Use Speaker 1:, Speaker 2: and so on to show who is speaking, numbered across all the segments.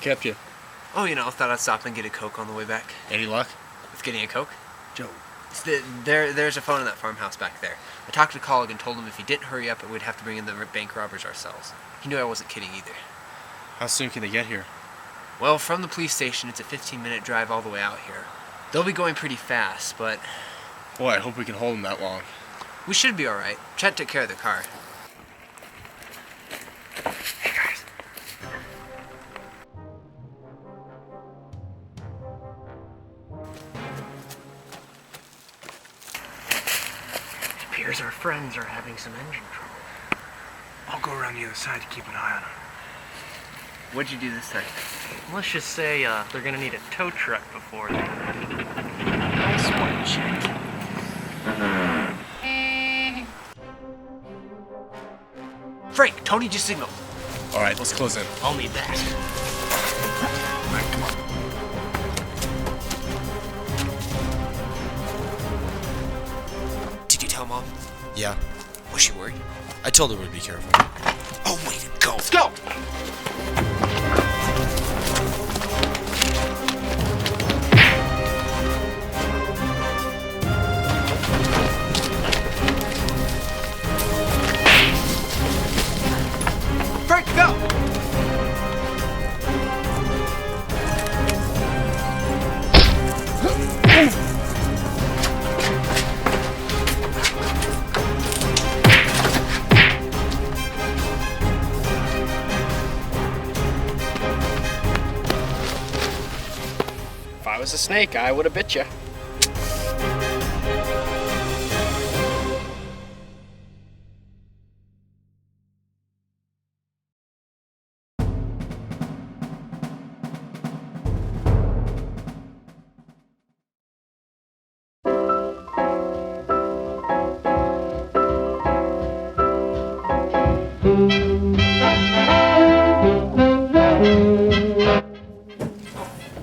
Speaker 1: What kept you?
Speaker 2: Oh, thought I'd stop and get a Coke on the way back.
Speaker 1: Any luck?
Speaker 2: With getting a Coke?
Speaker 1: Joe.
Speaker 2: There's a phone in that farmhouse back there. I talked to Colligan and told him if he didn't hurry up, we'd have to bring in the bank robbers ourselves. He knew I wasn't kidding either.
Speaker 1: How soon can they get here?
Speaker 2: Well, from the police station, it's a 15-minute drive all the way out here. They'll be going pretty fast, but...
Speaker 1: Boy, I hope we can hold them that long.
Speaker 2: We should be alright. Chet took care of the car. Hey, guys.
Speaker 3: It appears our friends are having some engine trouble.
Speaker 4: I'll go around the other side to keep an eye on them.
Speaker 2: What'd you do this time?
Speaker 3: Let's just say they're gonna need a tow truck before they... Nice one, Chet.
Speaker 2: Frank, Tony just signaled.
Speaker 1: All right, let's close in.
Speaker 3: I'll need that.
Speaker 1: All right, come
Speaker 2: on. Did you tell Mom?
Speaker 5: Yeah.
Speaker 2: Was she worried?
Speaker 5: I told her we'd be careful.
Speaker 2: Oh, way to go. Let's go! Frank, go!
Speaker 6: If I was a snake, I would have bit you.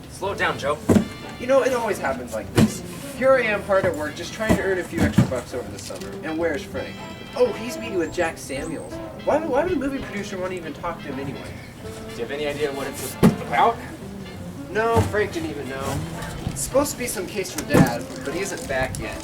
Speaker 3: Slow it down, Joe.
Speaker 2: It always happens like this. Here I am hard at work just trying to earn a few extra bucks over the summer. And where's Frank? Oh, he's meeting with Jack Samuels. Why would a movie producer want to even talk to him anyway?
Speaker 6: Do you have any idea what it's about?
Speaker 2: No, Frank didn't even know. It's supposed to be some case from Dad, but he isn't back yet.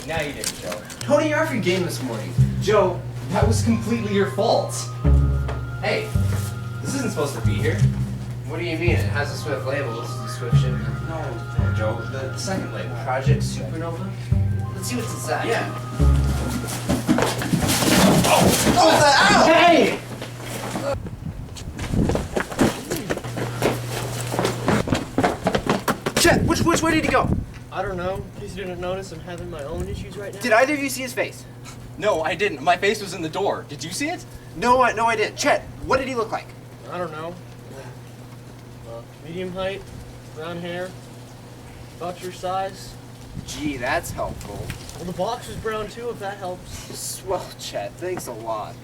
Speaker 6: Now you didn't, Joe.
Speaker 2: Tony, you're off your game this morning.
Speaker 6: Joe, that was completely your fault. Hey, this isn't supposed to be here.
Speaker 2: What do you mean? It has a Swift label. This is a Swift shipment.
Speaker 6: No, Joe, the second label.
Speaker 2: Project Supernova? Let's see what's inside.
Speaker 6: Yeah.
Speaker 2: Hey! Chet, which way did he go?
Speaker 3: I don't know. In case you didn't notice, I'm having my own issues right now.
Speaker 2: Did either of you see his face?
Speaker 6: No, I didn't. My face was in the door. Did you see it?
Speaker 2: No, I didn't. Chet, what did he look like?
Speaker 3: I don't know. Medium height, brown hair, about your size.
Speaker 2: Gee, that's helpful.
Speaker 3: Well, the box was brown too, if that helps.
Speaker 2: Swell, Chet. Thanks a lot.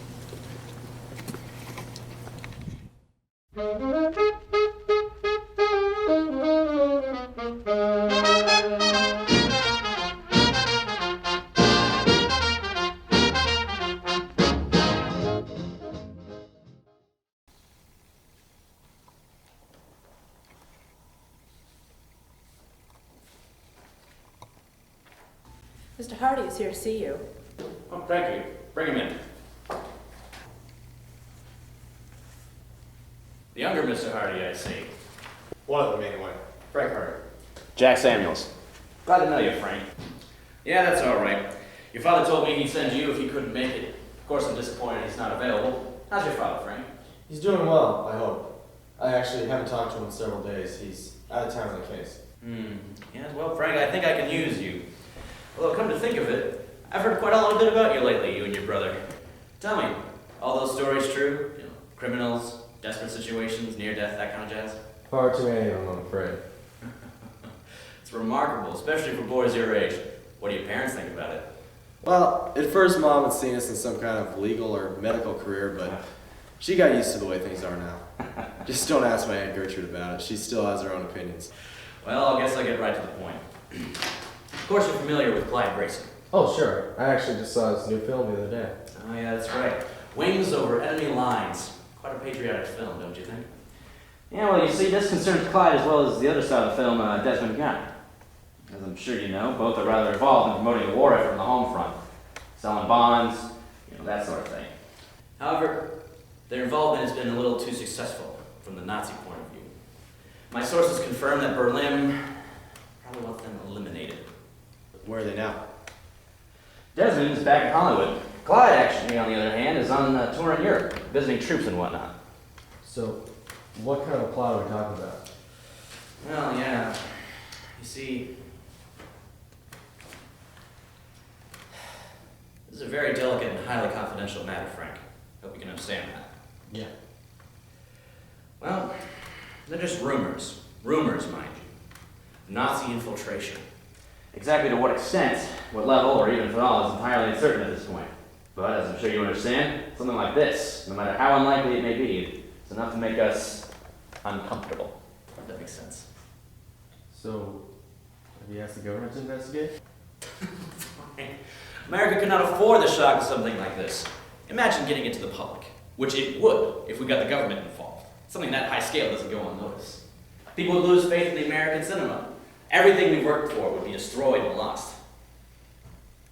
Speaker 7: Mr. Hardy is here to see you.
Speaker 8: Oh, thank you. Bring him in. The younger Mr. Hardy, I see.
Speaker 1: One of them, anyway.
Speaker 8: Frank Hardy. Jack Samuels. Glad to know you, Frank. Yeah, that's all right. Your father told me he'd send you if he couldn't make it. Of course, I'm disappointed he's not available. How's your father, Frank?
Speaker 9: He's doing well, I hope. I actually haven't talked to him in several days. He's out of town on the case.
Speaker 8: Yeah, well, Frank, I think I can use you. Although, come to think of it, I've heard quite a little bit about you lately, you and your brother. Tell me, all those stories true? Criminals, desperate situations, near death, that kind of jazz?
Speaker 9: Far too many of them, I'm afraid.
Speaker 8: It's remarkable, especially for boys your age. What do your parents think about it?
Speaker 9: Well, at first Mom had seen us in some kind of legal or medical career, but She got used to the way things are now. Just don't ask my Aunt Gertrude about it. She still has her own opinions.
Speaker 8: Well, I guess I'll get right to the point. Of course you're familiar with Clyde Grayson.
Speaker 9: Oh, sure. I actually just saw his new film the other day.
Speaker 8: Oh yeah, that's right. Wings Over Enemy Lines. Quite a patriotic film, don't you think?
Speaker 5: Yeah, well, you see, this concerns Clyde as well as the other side of the film, Desmond Guy. As I'm sure you know, both are rather involved in promoting the war effort on the home front. Selling bonds, that sort of thing.
Speaker 8: However, their involvement has been a little too successful from the Nazi point of view. My sources confirm that Berlin probably wants them eliminated.
Speaker 9: Where are they now?
Speaker 5: Desmond is back in Hollywood. Clyde, actually, on the other hand, is on tour in Europe, visiting troops and whatnot.
Speaker 9: So, what kind of plot are we talking about?
Speaker 8: Well, yeah. You see, this is a very delicate and highly confidential matter, Frank. Hope you can understand that.
Speaker 9: Yeah.
Speaker 8: Well, they're just rumors. Rumors, mind you. Nazi infiltration.
Speaker 5: Exactly to what extent, what level, or even if at all, is entirely uncertain at this point. But, as I'm sure you understand, something like this, no matter how unlikely it may be, is enough to make us uncomfortable.
Speaker 8: That makes sense.
Speaker 9: So, have you asked the government to investigate?
Speaker 8: America could not afford the shock of something like this. Imagine getting it to the public, which it would if we got the government involved. Something that high scale doesn't go unnoticed. People would lose faith in the American cinema. Everything we worked for would be destroyed and lost.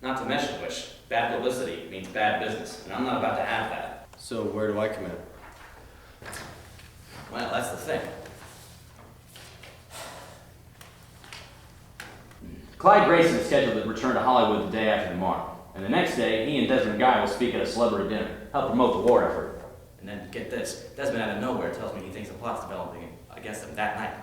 Speaker 8: Not to mention which, bad publicity means bad business, and I'm not about to have that.
Speaker 9: So, where do I come in?
Speaker 8: Well, that's the thing.
Speaker 5: Clyde Grayson is scheduled to return to Hollywood the day after tomorrow. And the next day, he and Desmond Guy will speak at a celebrity dinner, help promote the war effort.
Speaker 8: And then, get this, Desmond out of nowhere tells me he thinks a plot's developing against him that night.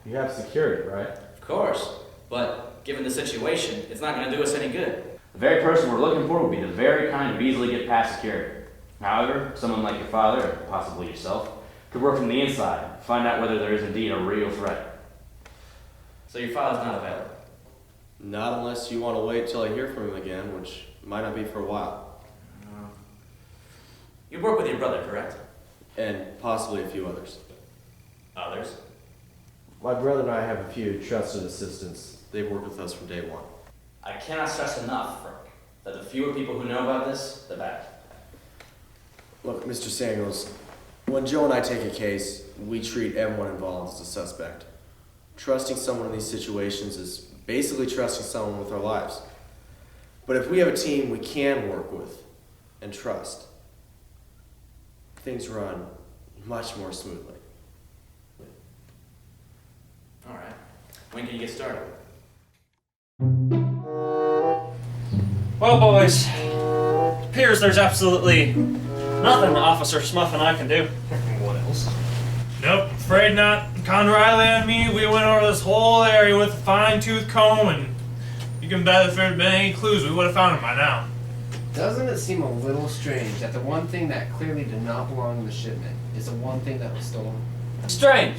Speaker 9: You have security, right?
Speaker 8: Of course, but given the situation, it's not going to do us any good.
Speaker 5: The very person we're looking for would be the very kind who easily get past security. However, someone like your father, or possibly yourself, could work from the inside, find out whether there is indeed a real threat.
Speaker 8: So your father's not available?
Speaker 9: Not unless you want to wait till I hear from him again, which might not be for a while.
Speaker 8: You work with your brother, correct?
Speaker 9: And possibly a few others.
Speaker 8: Others?
Speaker 9: My brother and I have a few trusted assistants. They've worked with us from day one.
Speaker 8: I cannot stress enough, Frank, that the fewer people who know about this, the better.
Speaker 9: Look, Mr. Samuels, when Joe and I take a case, we treat everyone involved as a suspect. Trusting someone in these situations is basically trusting someone with our lives. But if we have a team we can work with and trust, things run much more smoothly.
Speaker 8: All right. When can you get started?
Speaker 3: Well, boys, it appears there's absolutely nothing Officer Smuff and I can do. What else?
Speaker 4: Nope, afraid not. Con Riley and me, we went over this whole area with a fine-tooth comb, and you can bet if there had been any clues, we would have found them by now.
Speaker 2: Doesn't it seem a little strange that the one thing that clearly did not belong in the shipment is the one thing that was stolen?
Speaker 7: Strange.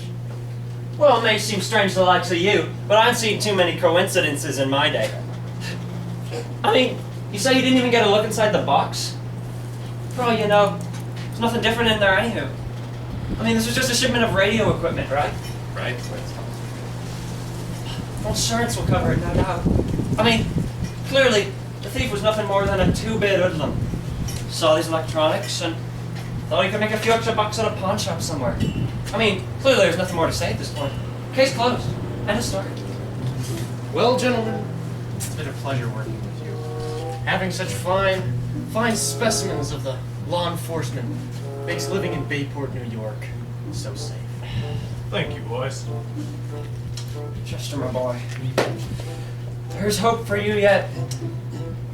Speaker 7: Well, it may seem strange to the likes of you, but I've seen too many coincidences in my day. I mean, you say you didn't even get a look inside the box? For all you know, there's nothing different in there anywho. I mean, this was just a shipment of radio equipment, right?
Speaker 4: Right.
Speaker 7: Well, insurance will cover it, no doubt. I mean, clearly, the thief was nothing more than a two-bit hoodlum. Saw these electronics and thought he could make a few extra bucks at a pawn shop somewhere. I mean, clearly there's nothing more to say at this point. Case closed. End of story.
Speaker 2: Well, gentlemen, it's been a pleasure working with you. Having such fine specimens of the law enforcement makes living in Bayport, New York, so safe.
Speaker 4: Thank you, boys.
Speaker 7: Chester, my boy. There's hope for you yet.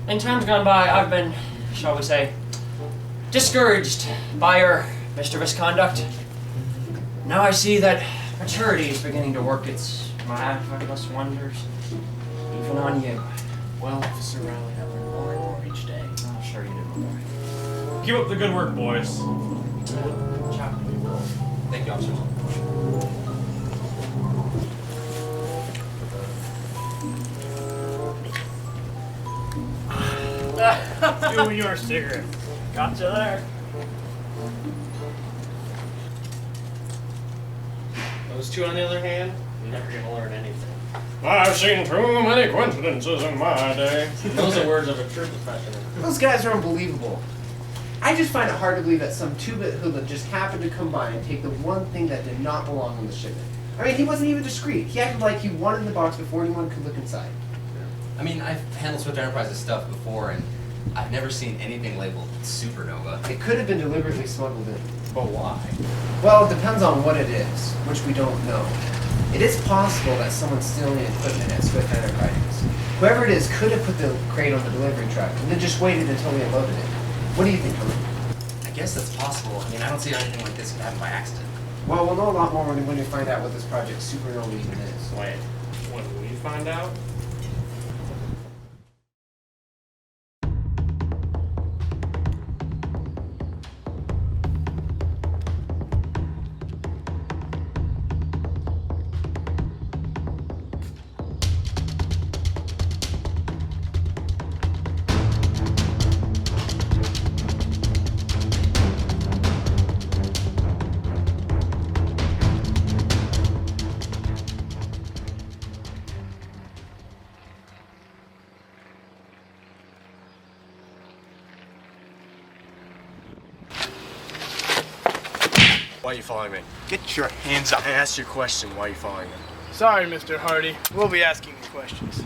Speaker 7: In times gone by, I've been, shall we say, discouraged by your mischievous conduct. Now I see that maturity is beginning to work its marvelous wonders, even on you.
Speaker 2: Well, Officer Riley, I learn more and more each day.
Speaker 7: I'm sure you do, my boy.
Speaker 4: Keep up the good work, boys.
Speaker 7: Ciao.
Speaker 5: Thank you, officers.
Speaker 3: You and your cigarette. Gotcha there.
Speaker 2: Those two, on the other hand, you're never gonna learn anything. I've seen too many coincidences in my day. Those are words of a true professional.
Speaker 10: Those guys are unbelievable. I just find it hard to believe that some two-bit hoodlum just happened to come by and take the one thing that did not belong on the shipment. I mean, he wasn't even discreet. He acted like he wanted the box before anyone could look inside.
Speaker 6: I mean, I've handled Swift Enterprises stuff before, and I've never seen anything labeled Supernova.
Speaker 10: It could have been deliberately smuggled in.
Speaker 2: But why?
Speaker 10: Well, it depends on what it is, which we don't know. It is possible that someone's stealing equipment at Swift Enterprises. Whoever it is could have put the crate on the delivery truck and then just waited until we unloaded it. What do you think, Herman?
Speaker 6: I guess that's possible. I mean, I don't see how anything like this could happen by accident.
Speaker 10: Well, we'll know a lot more when we find out what this Project Supernova even is.
Speaker 2: Wait, when we find out?
Speaker 1: Why are you following me?
Speaker 11: Get your hands up.
Speaker 1: I asked you a question. Why are you following me?
Speaker 11: Sorry, Mr. Hardy. We'll be asking you questions.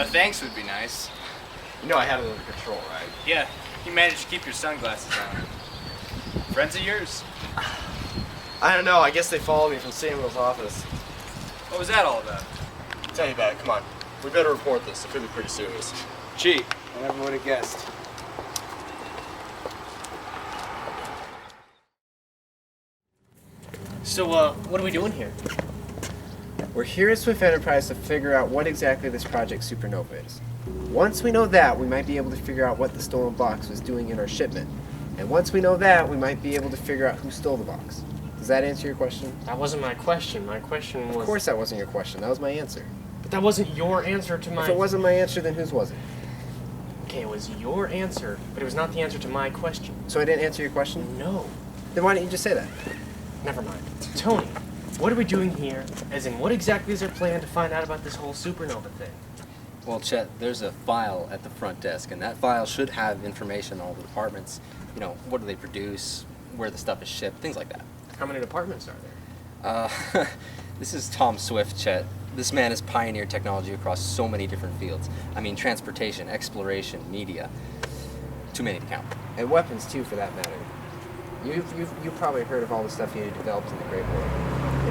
Speaker 6: Thanks would be nice.
Speaker 1: You know I had it under control, right?
Speaker 6: Yeah, you managed to keep your sunglasses on. Friends of yours?
Speaker 1: I don't know. I guess they followed me from Samuel's office.
Speaker 6: What was that all about?
Speaker 1: Tell you about it. Come on. We better report this. It could be pretty serious.
Speaker 11: Gee, I never would have guessed.
Speaker 2: So, what are we doing here?
Speaker 10: We're here at Swift Enterprise to figure out what exactly this Project Supernova is. Once we know that, we might be able to figure out what the stolen box was doing in our shipment. And once we know that, we might be able to figure out who stole the box. Does that answer your question?
Speaker 2: That wasn't my question. My question was...
Speaker 10: Of course that wasn't your question. That was my answer.
Speaker 2: But that wasn't your answer to my...
Speaker 10: If it wasn't my answer, then whose was it?
Speaker 2: Okay, it was your answer, but it was not the answer to my question.
Speaker 10: So I didn't answer your question?
Speaker 2: No.
Speaker 10: Then why didn't you just say that?
Speaker 2: Never mind. Tony, what are we doing here? As in, what exactly is our plan to find out about this whole supernova thing?
Speaker 12: Well, Chet, there's a file at the front desk, and that file should have information on all the departments. You know, what do they produce, where the stuff is shipped, things like that.
Speaker 2: How many departments are there?
Speaker 12: This is Tom Swift, Chet. This man has pioneered technology across so many different fields. I mean, transportation, exploration, media. Too many to count.
Speaker 10: And weapons, too, for that matter. You've probably heard of all the stuff he developed in the Great War.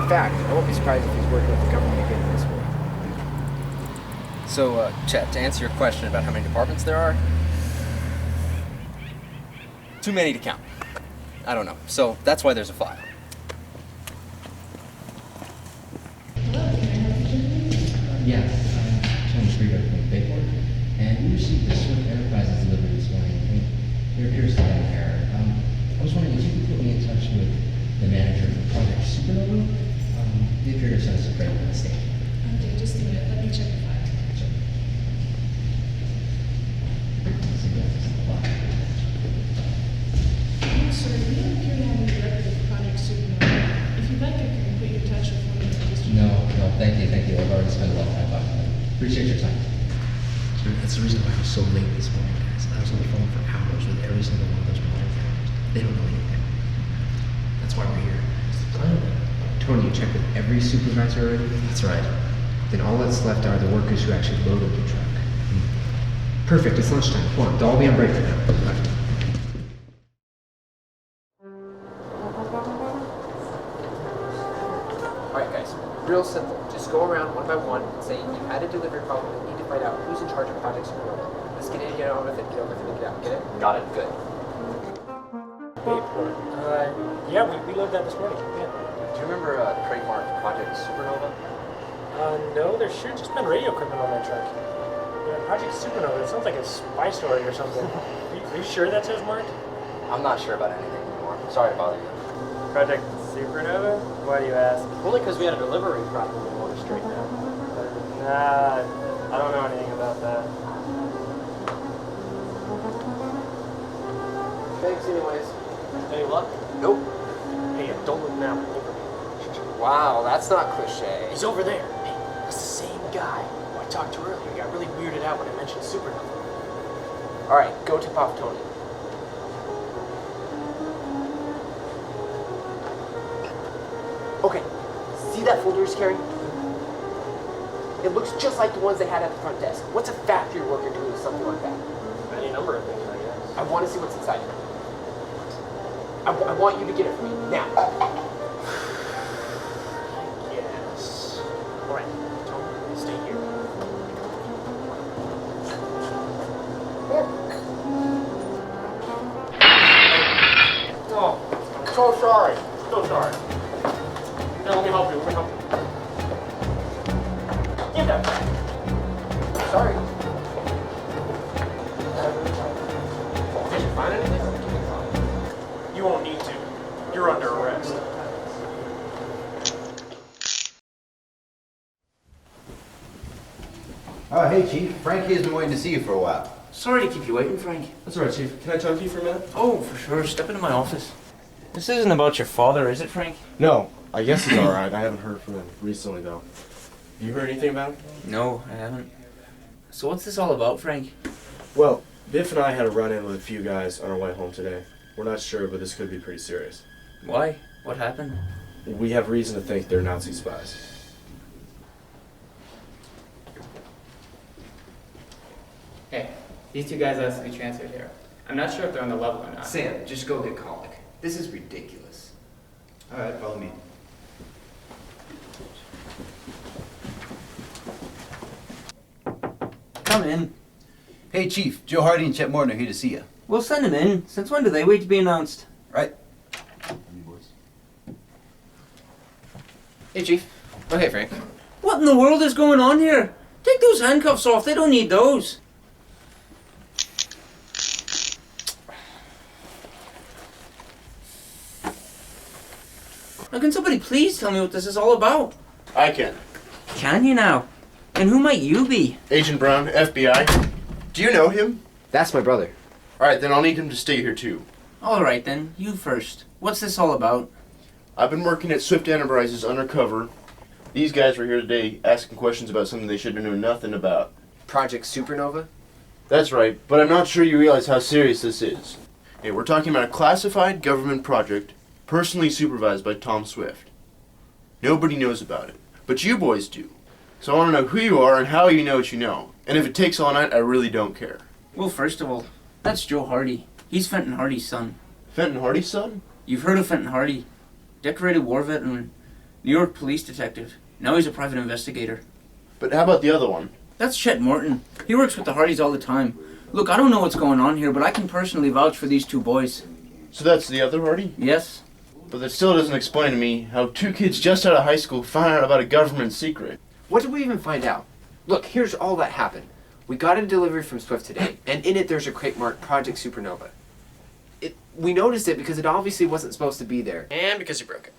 Speaker 10: In fact, I won't be surprised if he's working with the government again in this war.
Speaker 12: So, Chet, to answer your question about how many departments there are, too many to count. I don't know. So that's why there's a file.
Speaker 13: Yeah, Thomas Aquinas from Bayport, and we received the Swift Enterprises delivery this morning. And there appears to be an error. I was wondering if you could put me in touch with the manager of Project Supernova. They appear to have sent us a credit mistake.
Speaker 14: Okay, just a minute. Let me check the file.
Speaker 13: Sure.
Speaker 14: I'm sorry, we don't appear to have any record of Project Supernova. If you'd like, I can put you in touch with one of the district.
Speaker 13: No, thank you. I've already spent a lot of time talking to them. Appreciate your time.
Speaker 15: So that's the reason why I was so late this morning, guys. I was on the phone for hours with every single one of those motherfuckers. They don't know anything. That's why we're here.
Speaker 10: Tony, you checked with every supervisor already?
Speaker 15: That's right.
Speaker 10: Then all that's left are the workers who actually loaded the truck. Perfect, it's lunchtime. Come on, they'll all be on break for now. Bye. Alright guys, real simple. Just go around one by one and say you had a delivery problem and need to find out who's in charge of Project Supernova. Let's get in, get on with it, get on with it, and get out. Get it?
Speaker 12: Got it. Good.
Speaker 2: Bayport. Yeah, we loaded that this morning. Yeah.
Speaker 12: Do you remember trademark Project Supernova?
Speaker 2: No, there should have just been radio equipment on that truck. Yeah, Project Supernova, it sounds like a spy story or something. Are you sure that says marked?
Speaker 12: I'm not sure about anything anymore. Sorry to bother you.
Speaker 2: Project
Speaker 7: Supernova? Why do you ask? Only because we had a delivery problem we want to straighten out. Nah, I don't know anything about that. Thanks anyways. Any luck? Nope. Hey, don't look now.
Speaker 10: Wow, that's not cliche.
Speaker 7: He's over there. Hey, that's the same guy who I talked to earlier. He got really weirded out when I mentioned supernova.
Speaker 10: All right, go tip off Tony. Okay, see that folder he's carrying? It looks just like the ones they had at the front desk. What's a factory worker doing with something like that?
Speaker 7: Any number of things, I guess.
Speaker 10: I want to see what's inside it. I want you to get it for me, now.
Speaker 7: Yes. All right, Tony, stay here. Oh, I'm so sorry. So sorry. Here, let me help you. Give that back. Sorry. Did you find anything? You won't need to. You're under arrest.
Speaker 16: Oh, hey, Chief. Frankie has been waiting to see you for a while.
Speaker 8: Sorry to keep you waiting, Frank.
Speaker 1: That's all right, Chief. Can I talk to you for a minute?
Speaker 8: Oh, for sure. Step into my office. This isn't about your father, is it, Frank?
Speaker 1: No. I guess it's all right. I haven't heard from him recently, though. You heard anything about him?
Speaker 8: No, I haven't. So what's this all about, Frank?
Speaker 1: Well, Biff and I had a run-in with a few guys on our way home today. We're not sure, but this could be pretty serious.
Speaker 8: Why? What happened?
Speaker 1: We have reason to think they're Nazi spies.
Speaker 17: Hey, these two guys asked to be transferred here. I'm not sure if they're on the level or not.
Speaker 6: Sam, just go get Colic. This is ridiculous.
Speaker 16: All right, follow me.
Speaker 8: Come in.
Speaker 16: Hey, Chief. Joe Hardy and Chet Morton are here to see you.
Speaker 8: We'll send him in. Since when do they wait to be announced?
Speaker 16: Right.
Speaker 10: Hey, Chief. Oh, hey, Frank.
Speaker 8: What in the world is going on here? Take those handcuffs off. They don't need those. Now, can somebody please tell me what this is all about?
Speaker 18: I can.
Speaker 8: Can you now? And who might you be?
Speaker 18: Agent Brown, FBI. Do you know him?
Speaker 10: That's my brother.
Speaker 18: Alright, then I'll need him to stay here too.
Speaker 8: Alright then, you first. What's this all about?
Speaker 18: I've been working at Swift Enterprises undercover. These guys were here today asking questions about something they should have known nothing about.
Speaker 10: Project Supernova?
Speaker 18: That's right, but I'm not sure you realize how serious this is. Hey, we're talking about a classified government project personally supervised by Tom Swift. Nobody knows about it, but you boys do. So I want to know who you are and how you know what you know. And if it takes all night, I really don't care.
Speaker 8: Well, first of all, that's Joe Hardy. He's Fenton Hardy's son.
Speaker 18: Fenton Hardy's son?
Speaker 8: You've heard of Fenton Hardy. Decorated war veteran, New York police detective. Now he's a private investigator.
Speaker 18: But how about the other one?
Speaker 8: That's Chet Morton. He works with the Hardys all the time. Look, I don't know what's going on here, but I can personally vouch for these two boys.
Speaker 18: So that's the other Hardy?
Speaker 8: Yes.
Speaker 18: But that still doesn't explain to me how two kids just out of high school find out about a government secret.
Speaker 10: What did we even find out? Look, here's all that happened. We got a delivery from Swift today, and in it there's a crate marked Project Supernova. We noticed it because it obviously wasn't supposed to be there.
Speaker 7: And because you broke it.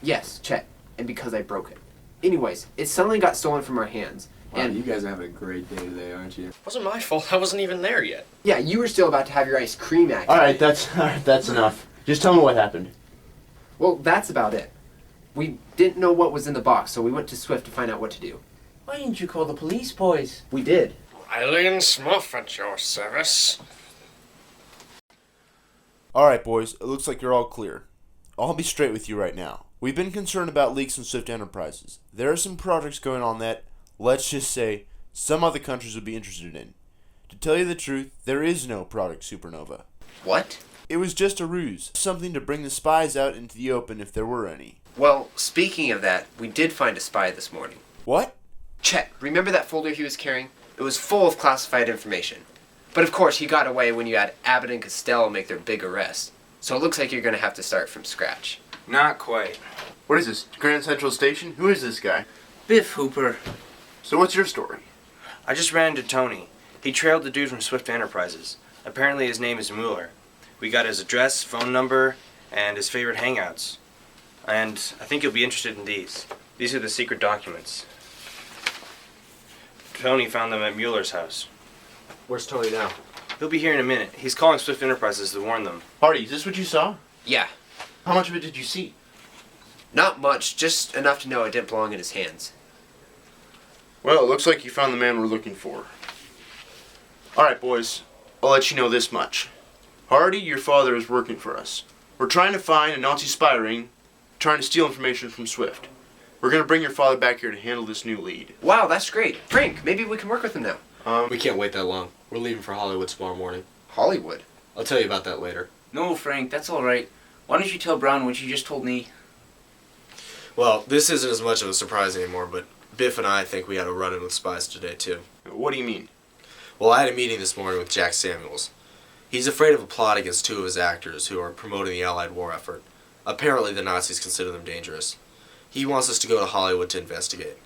Speaker 10: Yes, Chet, and because I broke it. Anyways, it suddenly got stolen from our hands.
Speaker 1: Wow,
Speaker 10: and
Speaker 1: you guys are having a great day today, aren't you?
Speaker 7: Wasn't my fault. I wasn't even there yet.
Speaker 10: Yeah, you were still about to have your ice cream activated.
Speaker 18: Alright, that's enough. Just tell me what happened.
Speaker 10: Well, that's about it. We didn't know what was in the box, so we went to Swift to find out what to do.
Speaker 8: Why didn't you call the police, boys?
Speaker 10: We did.
Speaker 7: Eileen Smith at your service.
Speaker 18: Alright, boys, it looks like you're all clear. I'll be straight with you right now. We've been concerned about leaks in Swift Enterprises. There are some projects going on that, let's just say, some other countries would be interested in. To tell you the truth, there is no Project Supernova.
Speaker 10: What?
Speaker 18: It was just a ruse, something to bring the spies out into the open if there were any.
Speaker 10: Well, speaking of that, we did find a spy this morning.
Speaker 18: What?
Speaker 10: Chet, remember that folder he was carrying? It was full of classified information. But of course, he got away when you had Abbott and Costello make their big arrest. So it looks like you're going to have to start from scratch.
Speaker 18: Not quite. What is this, Grand Central Station? Who is this guy?
Speaker 19: Biff Hooper.
Speaker 18: So what's your story?
Speaker 19: I just ran into Tony. He trailed the dude from Swift Enterprises. Apparently his name is Mueller. We got his address, phone number, and his favorite hangouts. and I think you'll be interested in these. These are the secret documents. Tony found them at Mueller's house.
Speaker 1: Where's Tony now?
Speaker 19: He'll be here in a minute. He's calling Swift Enterprises to warn them.
Speaker 18: Hardy, is this what you saw?
Speaker 10: Yeah.
Speaker 18: How much of it did you see?
Speaker 10: Not much, just enough to know it didn't belong in his hands.
Speaker 18: Well, it looks like you found the man we're looking for. Alright, boys. I'll let you know this much. Hardy, your father is working for us. We're trying to find a Nazi spy ring, trying to steal information from Swift. We're gonna bring your father back here to handle this new lead.
Speaker 10: Wow, that's great. Frank, maybe we can work with him now.
Speaker 20: We can't wait that long. We're leaving for Hollywood tomorrow morning.
Speaker 10: Hollywood?
Speaker 20: I'll tell you about that later.
Speaker 8: No, Frank, that's all right. Why don't you tell Brown what you just told me?
Speaker 1: Well, this isn't as much of a surprise anymore, but Biff and I think we had a run-in with spies today, too.
Speaker 18: What do you mean?
Speaker 1: Well, I had a meeting this morning with Jack Samuels. He's afraid of a plot against two of his actors who are promoting the Allied war effort. Apparently the Nazis consider them dangerous. He wants us to go to Hollywood to investigate.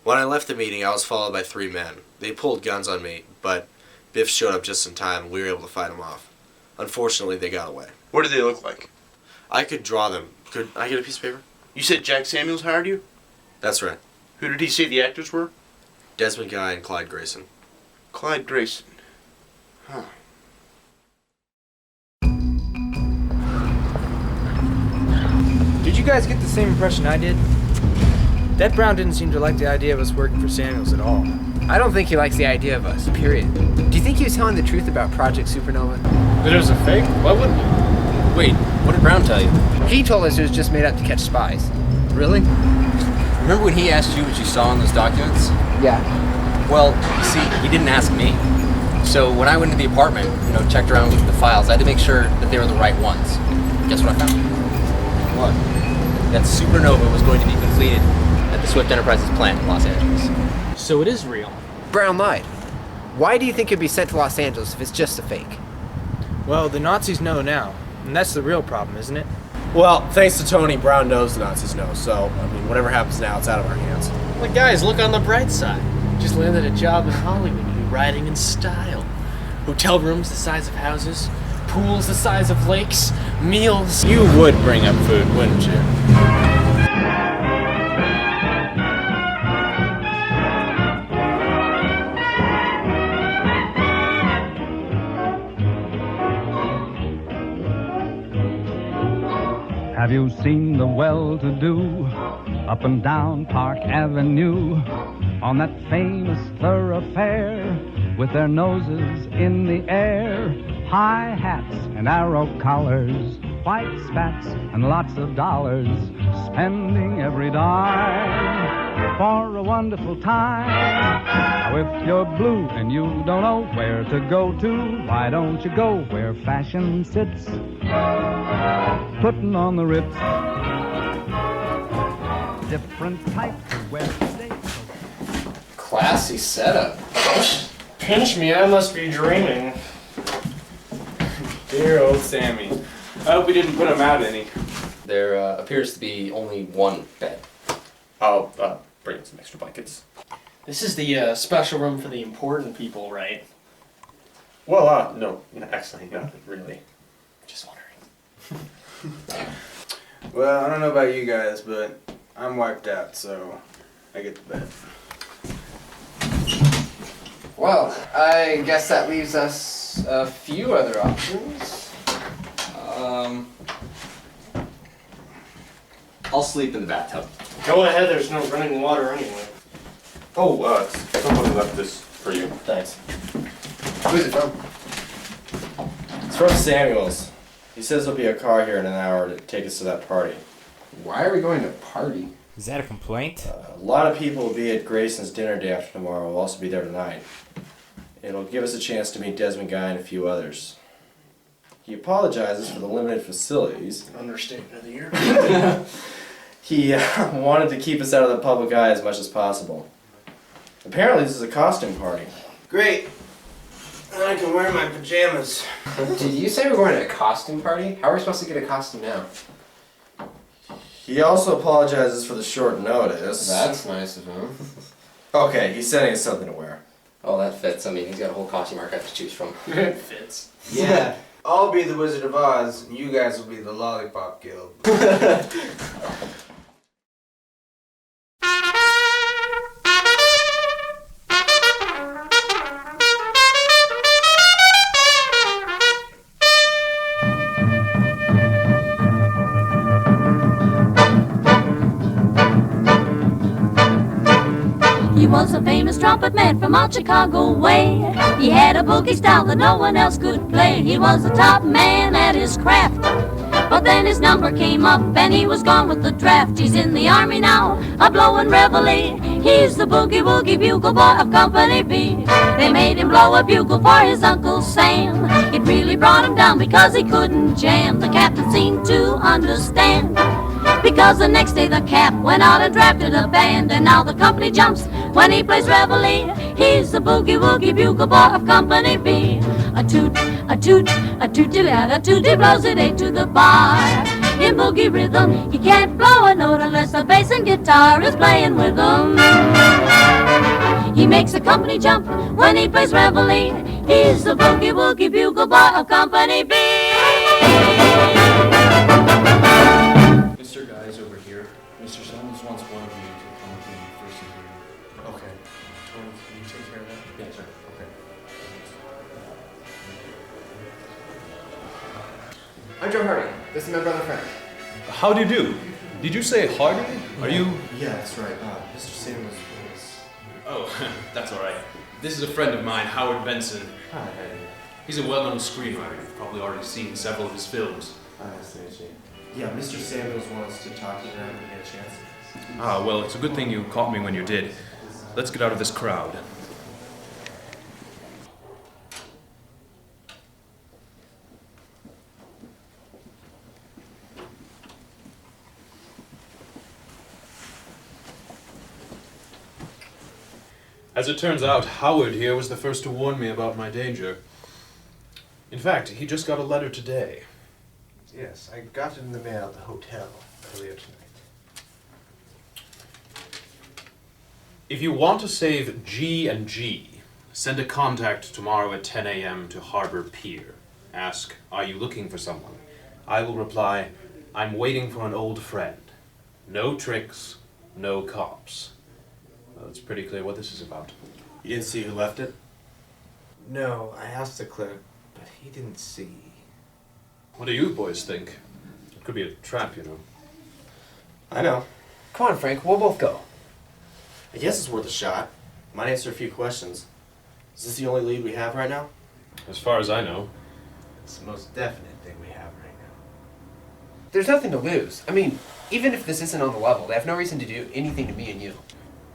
Speaker 1: When I left the meeting, I was followed by 3 men. They pulled guns on me, but Biff showed up just in time and we were able to fight him off. Unfortunately, they got away.
Speaker 18: What do they look like?
Speaker 1: I could draw them. Could I get a piece of paper?
Speaker 18: You said Jack Samuels hired you?
Speaker 1: That's right.
Speaker 18: Who did he say the actors were?
Speaker 1: Desmond Guy and Clyde Grayson.
Speaker 18: Clyde Grayson. Huh.
Speaker 11: Did you guys get the same impression I did? That Brown didn't seem to like the idea of us working for Samuels at all.
Speaker 10: I don't think he likes the idea of us, period. Do you think he was telling the truth about Project Supernova?
Speaker 2: That it was a fake? Why wouldn't he?
Speaker 20: Wait, what did Brown tell you?
Speaker 10: He told us it was just made up to catch spies.
Speaker 20: Really? Remember when he asked you what you saw in those documents?
Speaker 10: Yeah.
Speaker 20: Well, you see, he didn't ask me. So when I went into the apartment, checked around with the files, I had to make sure that they were the right ones. Guess what I found?
Speaker 10: What?
Speaker 20: That Supernova was going to be completed at the Swift Enterprises plant in Los Angeles.
Speaker 2: So it is real.
Speaker 10: Brown lied. Why do you think it'd be sent to Los Angeles if it's just a fake?
Speaker 11: Well, the Nazis know now, and that's the real problem, isn't it?
Speaker 9: Well, thanks to Tony, Brown knows the Nazis know, so, whatever happens now, it's out of our hands.
Speaker 2: But guys, look on the bright side. Just landed a job in Hollywood. You'll be riding in style. Hotel rooms the size of houses, pools the size of lakes, meals.
Speaker 11: You would bring up food, wouldn't you?
Speaker 21: Have you seen the well-to-do up and down Park Avenue on that famous thoroughfare with their noses in the air, high hats and arrow collars, white spats and lots of dollars, spending every dime for a wonderful time? Now if you're blue and you don't know where to go to, why don't you go where fashion sits, putting on the Ritz, different types of wear today.
Speaker 2: Classy setup. Pinch me, I must be dreaming.
Speaker 11: Dear old Sammy. I hope we didn't put him out any.
Speaker 20: There appears to be only one bed.
Speaker 2: I'll bring in some extra blankets. This is the special room for the important people, right?
Speaker 1: Well, no, actually, not really.
Speaker 2: Just wondering.
Speaker 11: Well, I don't know about you guys, but I'm wiped out, so I get the bed.
Speaker 10: Well, I guess that leaves us a few other options.
Speaker 6: I'll sleep in the bathtub.
Speaker 2: Go ahead, there's no running water anyway.
Speaker 1: Oh, someone left this for you.
Speaker 2: Thanks.
Speaker 9: Who's it from? It's from Samuels. He says there'll be a car here in an hour to take us to that party.
Speaker 10: Why are we going to party?
Speaker 4: Is that a complaint?
Speaker 9: A lot of people will be at Grayson's dinner day after tomorrow. We'll also be there tonight. It'll give us a chance to meet Desmond Guy and a few others. He apologizes for the limited facilities.
Speaker 2: Understatement of the year.
Speaker 9: He wanted to keep us out of the public eye as much as possible. Apparently this is a costume party.
Speaker 11: Great. I can wear my pajamas.
Speaker 10: Did you say we're going to a costume party? How are we supposed to get a costume now?
Speaker 9: He also apologizes for the short notice.
Speaker 10: That's nice of him.
Speaker 9: Okay, he's sending us something to wear.
Speaker 20: Oh, that fits. I mean, he's got a whole costume archive to choose from.
Speaker 2: It fits.
Speaker 9: Yeah.
Speaker 10: I'll be the Wizard of Oz, and you guys will be the Lollipop Guild.
Speaker 5: He was a famous trumpet man from out Chicago way. He had a boogie style that no one else could play. He was the top man at his craft. But then his number came up and he was gone with the draft. He's in the army now, a blowin' reveille. He's the boogie woogie bugle boy of Company B. They made him blow a bugle for his Uncle Sam. It really brought him down because he couldn't jam. The captain seemed to understand, because the next day the cap went out and drafted a band. And now the company jumps when he plays reveille. He's the boogie woogie bugle boy of Company B. A toot, a toot, a tooty-lad, a tooty blows it eight to the bar. In boogie rhythm, he can't blow a note unless the bass and guitar is playing with him. He makes a company jump when he plays reveille. He's the boogie woogie bugle boy of Company B.
Speaker 2: Mr. Guy's over here. Mr. Summers wants one of you to come with me for some hearing. Okay. Tony, can you take care of that? Yes, sir. Okay.
Speaker 10: I'm Joe Hardy. This is my brother Frank.
Speaker 22: How do you do? Did you say Hardy? Are you?
Speaker 1: Yeah, that's right. Mr. Samuels is...
Speaker 23: Oh, that's all right. This is a friend of mine, Howard Benson.
Speaker 1: Hi.
Speaker 23: He's a well-known screenwriter. You've probably already seen several of his films.
Speaker 1: Nice to meet you. Yeah, Mr. Samuels wants to talk to you now when we get a chance.
Speaker 23: Ah, well, it's a good thing you caught me when you did. Let's get out of this crowd. As it turns out, Howard here was the first to warn me about my danger. In fact, he just got a letter today.
Speaker 10: Yes, I got it in the mail at the hotel earlier tonight.
Speaker 23: If you want to save G and G, send a contact tomorrow at 10 a.m. to Harbor Pier. Ask, are you looking for someone? I will reply, I'm waiting for an old friend. No tricks, no cops. Well, it's pretty clear what this is about.
Speaker 1: You didn't see who left it?
Speaker 10: No, I asked the clerk, but he didn't see.
Speaker 23: What do you boys think? It could be a trap, you know.
Speaker 1: I know.
Speaker 10: Come on, Frank, we'll both go.
Speaker 1: I guess it's worth a shot. Might answer a few questions. Is this the only lead we have right now?
Speaker 23: As far as I know.
Speaker 10: It's the most definite thing we have right now. There's nothing to lose. I mean, even if this isn't on the level, they have no reason to do anything to me and you.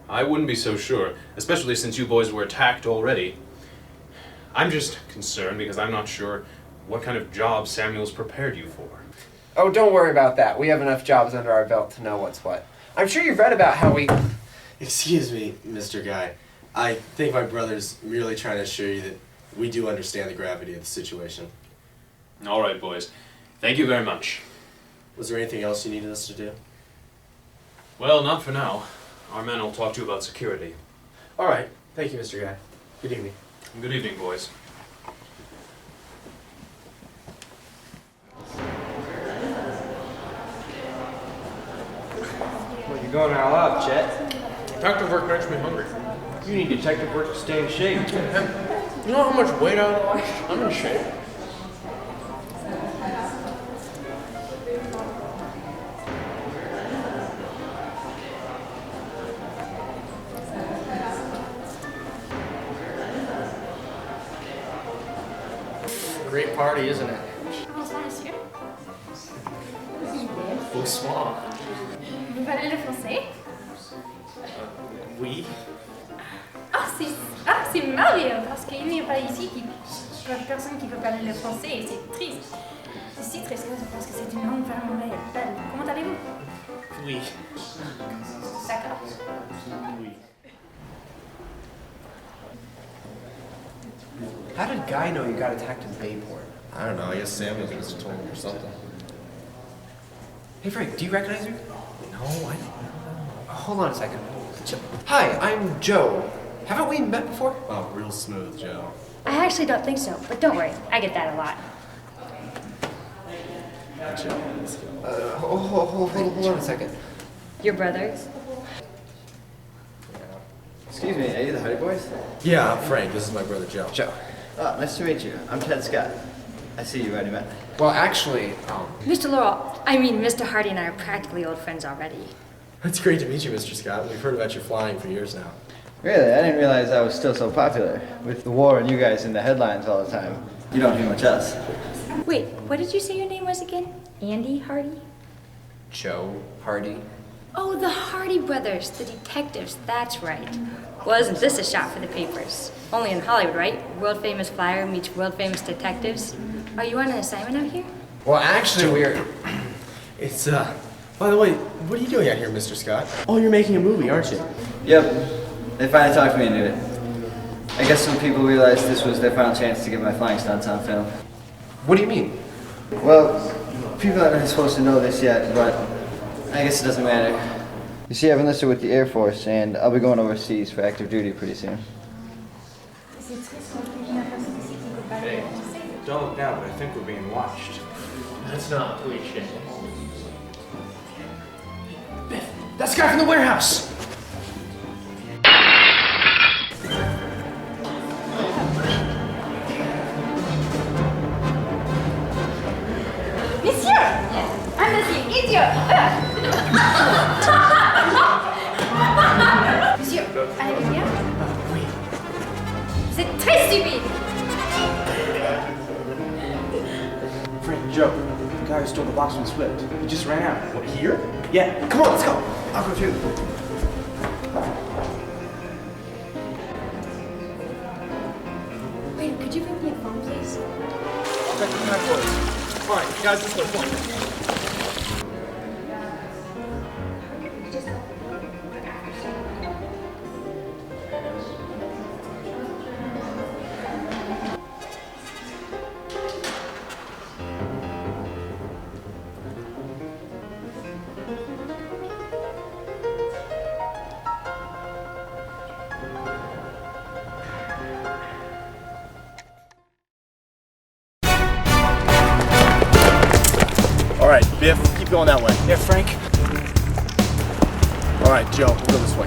Speaker 23: I wouldn't be so sure, especially since you boys were attacked already. I'm just concerned because I'm not sure what kind of job Samuel's prepared you for.
Speaker 10: Oh, don't worry about that. We have enough jobs under our belt to know what's what. I'm sure you've read about how we...
Speaker 1: Excuse me, Mr. Guy. I think my brother's merely trying to assure you that we do understand the gravity of the situation.
Speaker 23: All right, boys. Thank you very much.
Speaker 1: Was there anything else you needed us to do?
Speaker 23: Well, not for now. Our men will talk to you about security.
Speaker 1: All right. Thank you, Mr. Guy. Good evening.
Speaker 23: Good evening, boys.
Speaker 11: Well, you're going all out, Chet.
Speaker 2: Detective work makes me hungry.
Speaker 11: You need detective work to stay in shape.
Speaker 2: You know how much weight I lost? I'm in shape. Great party, isn't it?
Speaker 24: Bonsoir, monsieur.
Speaker 2: Bonsoir.
Speaker 24: Vous parlez le français?
Speaker 2: Oui.
Speaker 24: C'est merveilleux, parce qu'il n'y a pas ici personne qui peut parler le français et c'est triste. C'est si triste parce que c'est une langue vraiment belle. Comment allez-vous?
Speaker 2: Oui.
Speaker 24: D'accord.
Speaker 2: Oui.
Speaker 10: How did Guy know you got attacked in Bayport?
Speaker 1: I don't know. I guess Samuels must have told him or something.
Speaker 10: Hey, Frank, do you recognize me?
Speaker 1: No, I don't know.
Speaker 10: Hold on a second. Hi, I'm Joe. Haven't we met before?
Speaker 1: Oh, real smooth, Joe.
Speaker 24: I actually don't think so, but don't worry. I get that a lot.
Speaker 10: Hold on a second.
Speaker 3: Your brothers?
Speaker 13: Excuse me, are you the Hardy Boys?
Speaker 9: Yeah, I'm Frank. This is my brother Joe.
Speaker 13: Joe. Oh, nice to meet you. I'm Ted Scott. I see you already met.
Speaker 10: Well, actually,
Speaker 3: Mr. Laurel, I mean, Mr. Hardy and I are practically old friends already.
Speaker 9: It's great to meet you, Mr. Scott. We've heard about your flying for years now.
Speaker 13: Really? I didn't realize I was still so popular. With the war and you guys in the headlines all the time. You don't hear much else.
Speaker 3: Wait, what did you say your name was again? Andy Hardy?
Speaker 10: Joe Hardy.
Speaker 3: Oh, the Hardy brothers, the detectives, that's right. Well, isn't this a shot for the papers? Only in Hollywood, right? World famous flyer meets world famous detectives. Are you on an assignment out here?
Speaker 9: Well, actually, it's, by the way, what are you doing out here, Mr. Scott? Oh, you're making a movie, aren't you?
Speaker 13: Yep. They finally talked me into it. I guess some people realized this was their final chance to get my flying stunts on film.
Speaker 10: What do you mean?
Speaker 13: Well, people aren't supposed to know this yet, but I guess it doesn't matter. You see, I've enlisted with the Air Force, and I'll be going overseas for active duty pretty soon.
Speaker 19: Hey, don't look down, but I think we're being watched.
Speaker 2: That's not cliche. Biff, that's the guy from the warehouse!
Speaker 24: Monsieur! I'm the idiot! Monsieur, allez bien?
Speaker 2: Oui.
Speaker 24: C'est très stupide!
Speaker 19: Frank, Joe, the guy who stole the box from Swift. He just ran out. What, here? Yeah, come on, let's go. I'll go too.
Speaker 3: Wait, could you bring me a phone, please?
Speaker 19: I'll check the back for you. All right, guys, this way. Come on.
Speaker 18: All right, Biff, keep going that way.
Speaker 19: Yeah, Frank.
Speaker 18: All right, Joe, we'll go this way.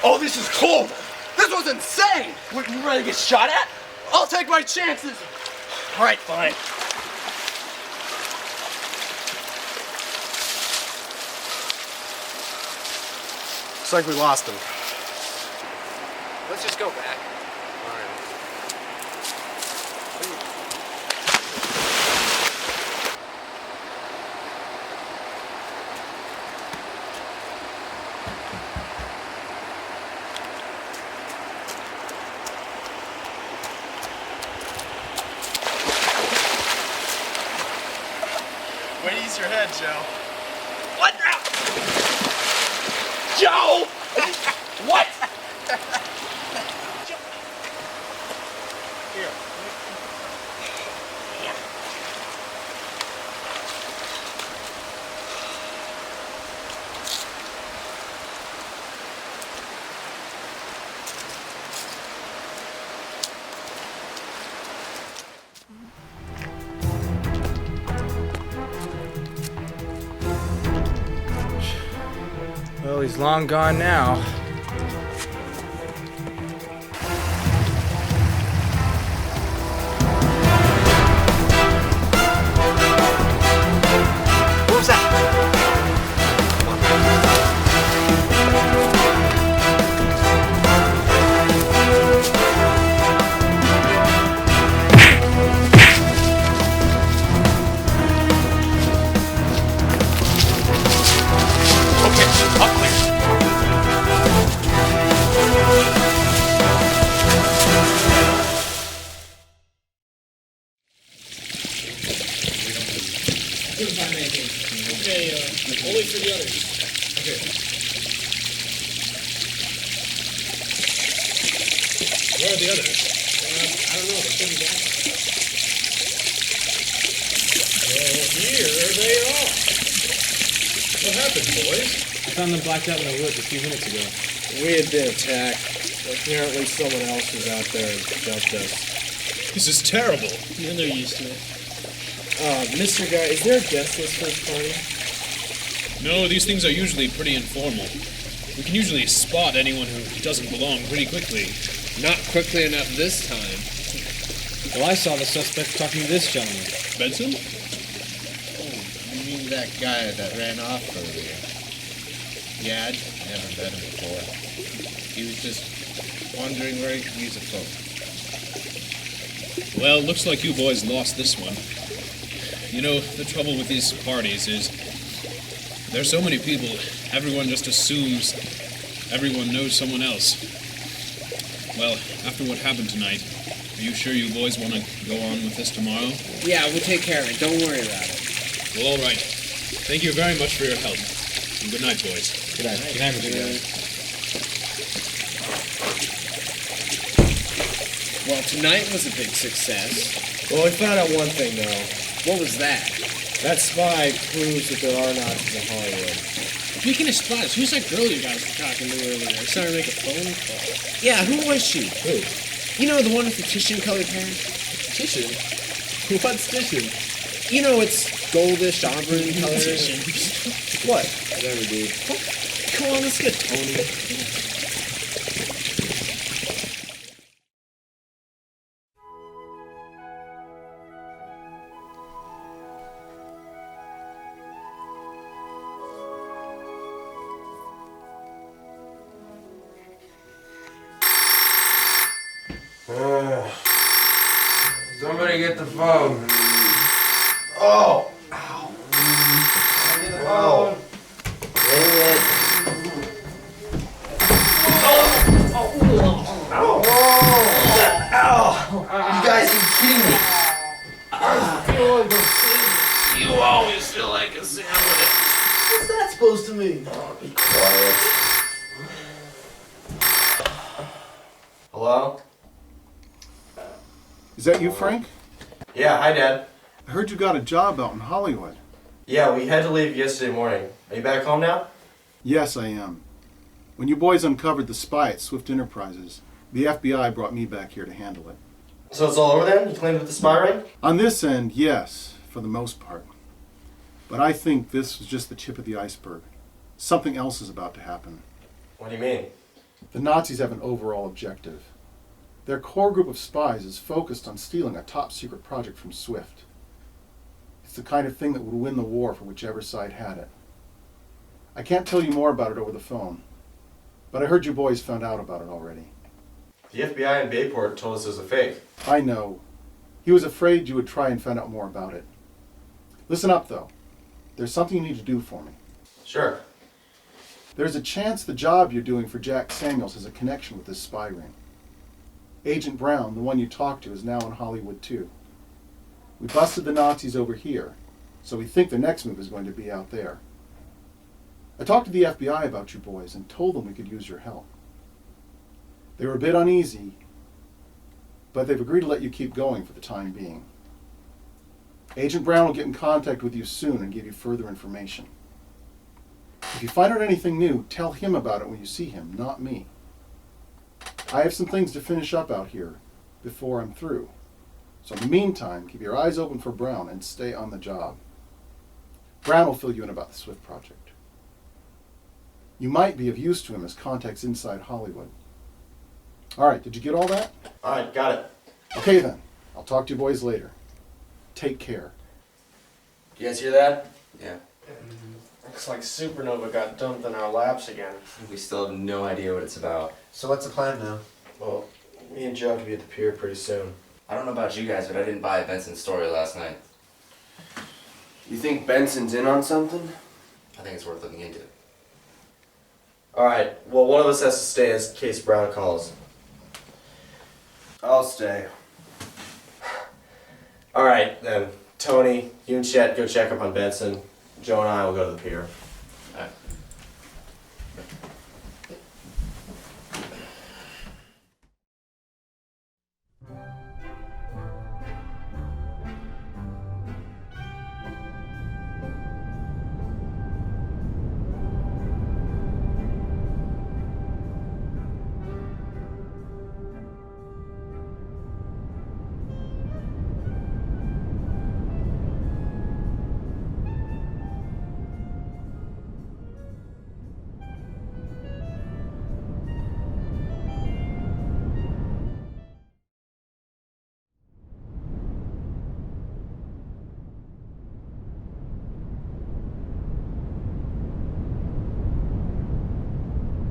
Speaker 1: Oh, this is cool! This was insane! What, you ready to get shot at? I'll take my chances! Alright, fine.
Speaker 9: Looks like we lost him.
Speaker 10: Let's just go back.
Speaker 1: Way to use your head, Joe. What now? Joe! What? Here.
Speaker 11: Well, he's long gone now.
Speaker 2: Okay, only for the others. Okay. Where are the others? I don't know, they could be back. Well, here they are. What happened, boys?
Speaker 12: I found them blacked out in the woods a few minutes ago.
Speaker 14: We had been attacked. Apparently someone else was out there and jumped us.
Speaker 22: This is terrible.
Speaker 2: Yeah, they're used to it.
Speaker 14: Mr. Guy, is there a guest list for this party?
Speaker 22: No, these things are usually pretty informal. We can usually spot anyone who doesn't belong pretty quickly.
Speaker 14: Not quickly enough this time.
Speaker 12: Well, I saw the suspect talking to this gentleman.
Speaker 22: Benson?
Speaker 14: Oh, you mean that guy that ran off earlier? Yeah, I'd never met him before. He was just wondering where he could use a phone.
Speaker 22: Well, looks like you boys lost this one. You know, the trouble with these parties is there's so many people, everyone just assumes everyone knows someone else. Well, after what happened tonight, are you sure you boys want to go on with this tomorrow?
Speaker 14: Yeah, we'll take care of it. Don't worry about it.
Speaker 22: Well, all right. Thank you very much for your help. And good night, boys.
Speaker 12: Good night. Good night, Mr. Guy.
Speaker 14: Well, tonight was a big success. Well, we found out one thing, though. What was that? That spy proves that there are Nazis in Hollywood.
Speaker 2: Speaking of spies, who's that girl you guys were talking to earlier? I saw her make a phone call.
Speaker 14: Yeah, who was she?
Speaker 2: Who?
Speaker 14: You know, the one with the Titian-colored hair?
Speaker 2: Titian? What's Titian?
Speaker 14: You know, it's goldish, auburn color.
Speaker 2: Titian.
Speaker 14: What?
Speaker 2: Whatever, dude.
Speaker 14: Come on, let's get Tony.
Speaker 15: Somebody get the phone.
Speaker 9: Oh!
Speaker 15: Ow. Get the phone.
Speaker 9: Dang it. You guys, are you kidding me?
Speaker 15: You always feel like a sandwich.
Speaker 9: What's that supposed to mean? Oh, be quiet. Hello?
Speaker 17: Is that you, Frank?
Speaker 1: Yeah, hi, Dad.
Speaker 17: I heard you got a job out in Hollywood.
Speaker 1: Yeah, we had to leave yesterday morning. Are you back home now?
Speaker 17: Yes, I am. When you boys uncovered the spy at Swift Enterprises, the FBI brought me back here to handle it.
Speaker 1: So it's all over then? You cleaned up the spy ring?
Speaker 17: On this end, yes, for the most part. But I think this was just the tip of the iceberg. Something else is about to happen.
Speaker 1: What do you mean?
Speaker 17: The Nazis have an overall objective. Their core group of spies is focused on stealing a top-secret project from Swift. It's the kind of thing that would win the war for whichever side had it. I can't tell you more about it over the phone, but I heard you boys found out about it already.
Speaker 1: The FBI in Bayport told us it was a fake.
Speaker 17: I know. He was afraid you would try and find out more about it. Listen up, though. There's something you need to do for me.
Speaker 1: Sure.
Speaker 17: There's a chance the job you're doing for Jack Samuels has a connection with this spy ring. Agent Brown, the one you talked to, is now in Hollywood too. We busted the Nazis over here, so we think the next move is going to be out there. I talked to the FBI about you boys and told them we could use your help. They were a bit uneasy, but they've agreed to let you keep going for the time being. Agent Brown will get in contact with you soon and give you further information. If you find out anything new, tell him about it when you see him, not me. I have some things to finish up out here before I'm through. So in the meantime, keep your eyes open for Brown and stay on the job. Brown will fill you in about the Swift project. You might be of use to him as contacts inside Hollywood. All right, did you get all that?
Speaker 1: All right, got it.
Speaker 17: Okay then, I'll talk to you boys later. Take care.
Speaker 1: You guys hear that?
Speaker 10: Yeah.
Speaker 2: Looks like Supernova got dumped in our laps again.
Speaker 10: We still have no idea what it's about.
Speaker 9: So what's the plan now?
Speaker 1: Well, me and Joe have to be at the pier pretty soon.
Speaker 6: I don't know about you guys, but I didn't buy Benson's story last night.
Speaker 9: You think Benson's in on something?
Speaker 6: I think it's worth looking into.
Speaker 1: Alright, well, one of us has to stay in case Brown calls.
Speaker 9: I'll stay.
Speaker 1: Alright, then. Tony, you and Chet go check up on Benson.
Speaker 9: Joe and I will go to the pier.
Speaker 2: Alright.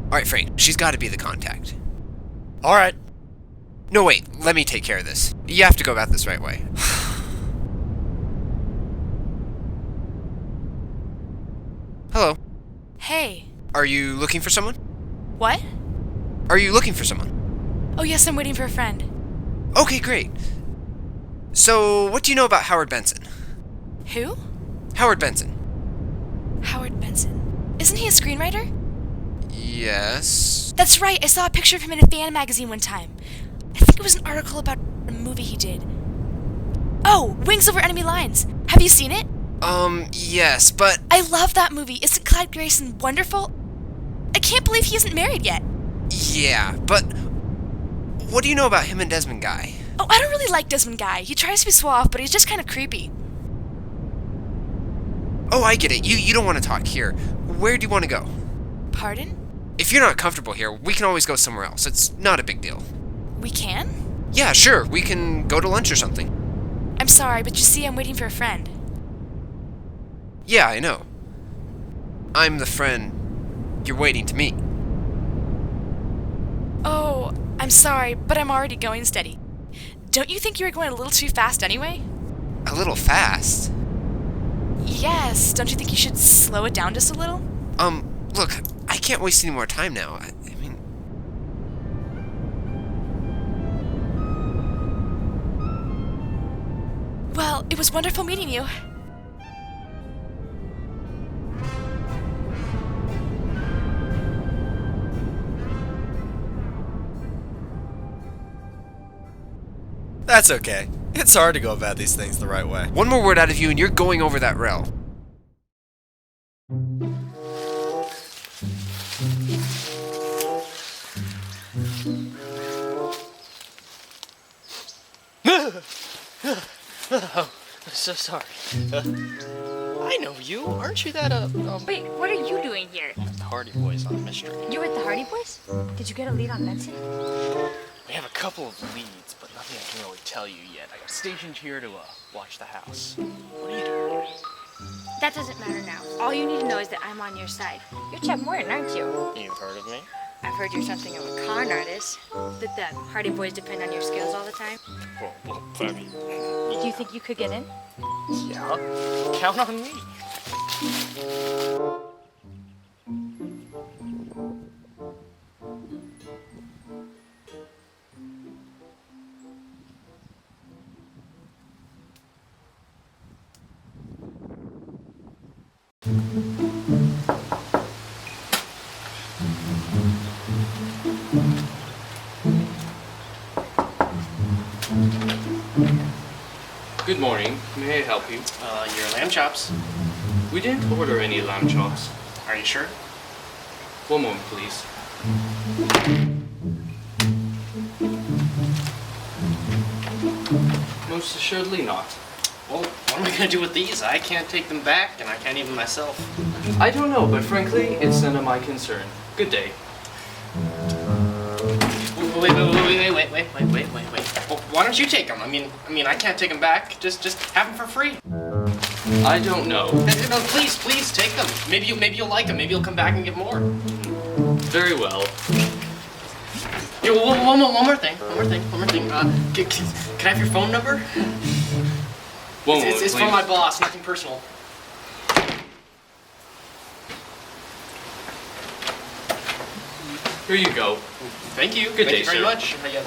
Speaker 10: Alright, Frank, she's gotta be the contact. Alright. No, wait, let me take care of this. You have to go about this right way. Hello.
Speaker 7: Hey.
Speaker 10: Are you looking for someone?
Speaker 7: What?
Speaker 10: Are you looking for someone?
Speaker 7: Oh, yes, I'm waiting for a friend.
Speaker 10: Okay, great. So, what do you know about Howard Benson?
Speaker 7: Who?
Speaker 10: Howard Benson.
Speaker 7: Howard Benson. Isn't he a screenwriter?
Speaker 10: Yes.
Speaker 7: That's right, I saw a picture of him in a fan magazine one time. I think it was an article about a movie he did. Oh, Wings Over Enemy Lines. Have you seen it?
Speaker 10: Yes, but...
Speaker 7: I love that movie. Isn't Clyde Grayson wonderful? I can't believe he isn't married yet.
Speaker 10: Yeah, but... What do you know about him and Desmond Guy?
Speaker 7: Oh, I don't really like Desmond Guy. He tries to be suave, but he's just kind of creepy.
Speaker 10: Oh, I get it. You don't want to talk here. Where do you want to go?
Speaker 7: Pardon?
Speaker 10: If you're not comfortable here, we can always go somewhere else. It's not a big deal.
Speaker 7: We can?
Speaker 10: Yeah, sure. We can go to lunch or something.
Speaker 7: I'm sorry, but you see, I'm waiting for a friend.
Speaker 10: Yeah, I know. I'm the friend you're waiting to meet.
Speaker 7: Oh, I'm sorry, but I'm already going steady. Don't you think you were going a little too fast anyway?
Speaker 10: A little fast?
Speaker 7: Yes, don't you think you should slow it down just a little?
Speaker 10: Look, I can't waste any more time now. I mean...
Speaker 7: Well, it was wonderful meeting you.
Speaker 1: That's okay. It's hard to go about these things the right way.
Speaker 10: One more word out of you and you're going over that rail.
Speaker 2: Oh, I'm so sorry. I know you. Aren't you that,
Speaker 3: Wait, what are you doing here?
Speaker 2: Hardy Boys on Mystery?
Speaker 3: You with the Hardy Boys? Did you get a lead on Benson?
Speaker 2: We have a couple of leads, but nothing I can really tell you yet. I got stationed here to, watch the house. What are you doing?
Speaker 3: That doesn't matter now. All you need to know is that I'm on your side. You're Chet Morton, aren't you?
Speaker 2: You've heard of me?
Speaker 3: I've heard you're something of a con artist. That the Hardy Boys depend on your skills all the time.
Speaker 2: Well, I mean...
Speaker 3: Do you think you could get in?
Speaker 2: Yeah, count on me.
Speaker 8: Good morning. May I help you?
Speaker 2: Your lamb chops.
Speaker 8: We didn't order any lamb chops.
Speaker 2: Are you sure?
Speaker 8: One moment, please. Most assuredly not.
Speaker 2: Well, what am I gonna do with these? I can't take them back, and I can't even myself.
Speaker 8: I don't know, but frankly, it's none of my concern. Good day.
Speaker 2: Wait. Well, why don't you take them? I mean, I can't take them back. Just have them for free.
Speaker 8: I don't know.
Speaker 2: No, please take them. Maybe you'll like them. Maybe you'll come back and get more.
Speaker 8: Very well.
Speaker 2: Yo, one more thing. Can I have your phone number?
Speaker 8: One moment,
Speaker 2: it's
Speaker 8: please.
Speaker 2: from my boss. Nothing personal.
Speaker 8: Here you go.
Speaker 2: Thank you.
Speaker 8: Good day,
Speaker 2: Thank you very
Speaker 8: sir.
Speaker 2: much. Yeah,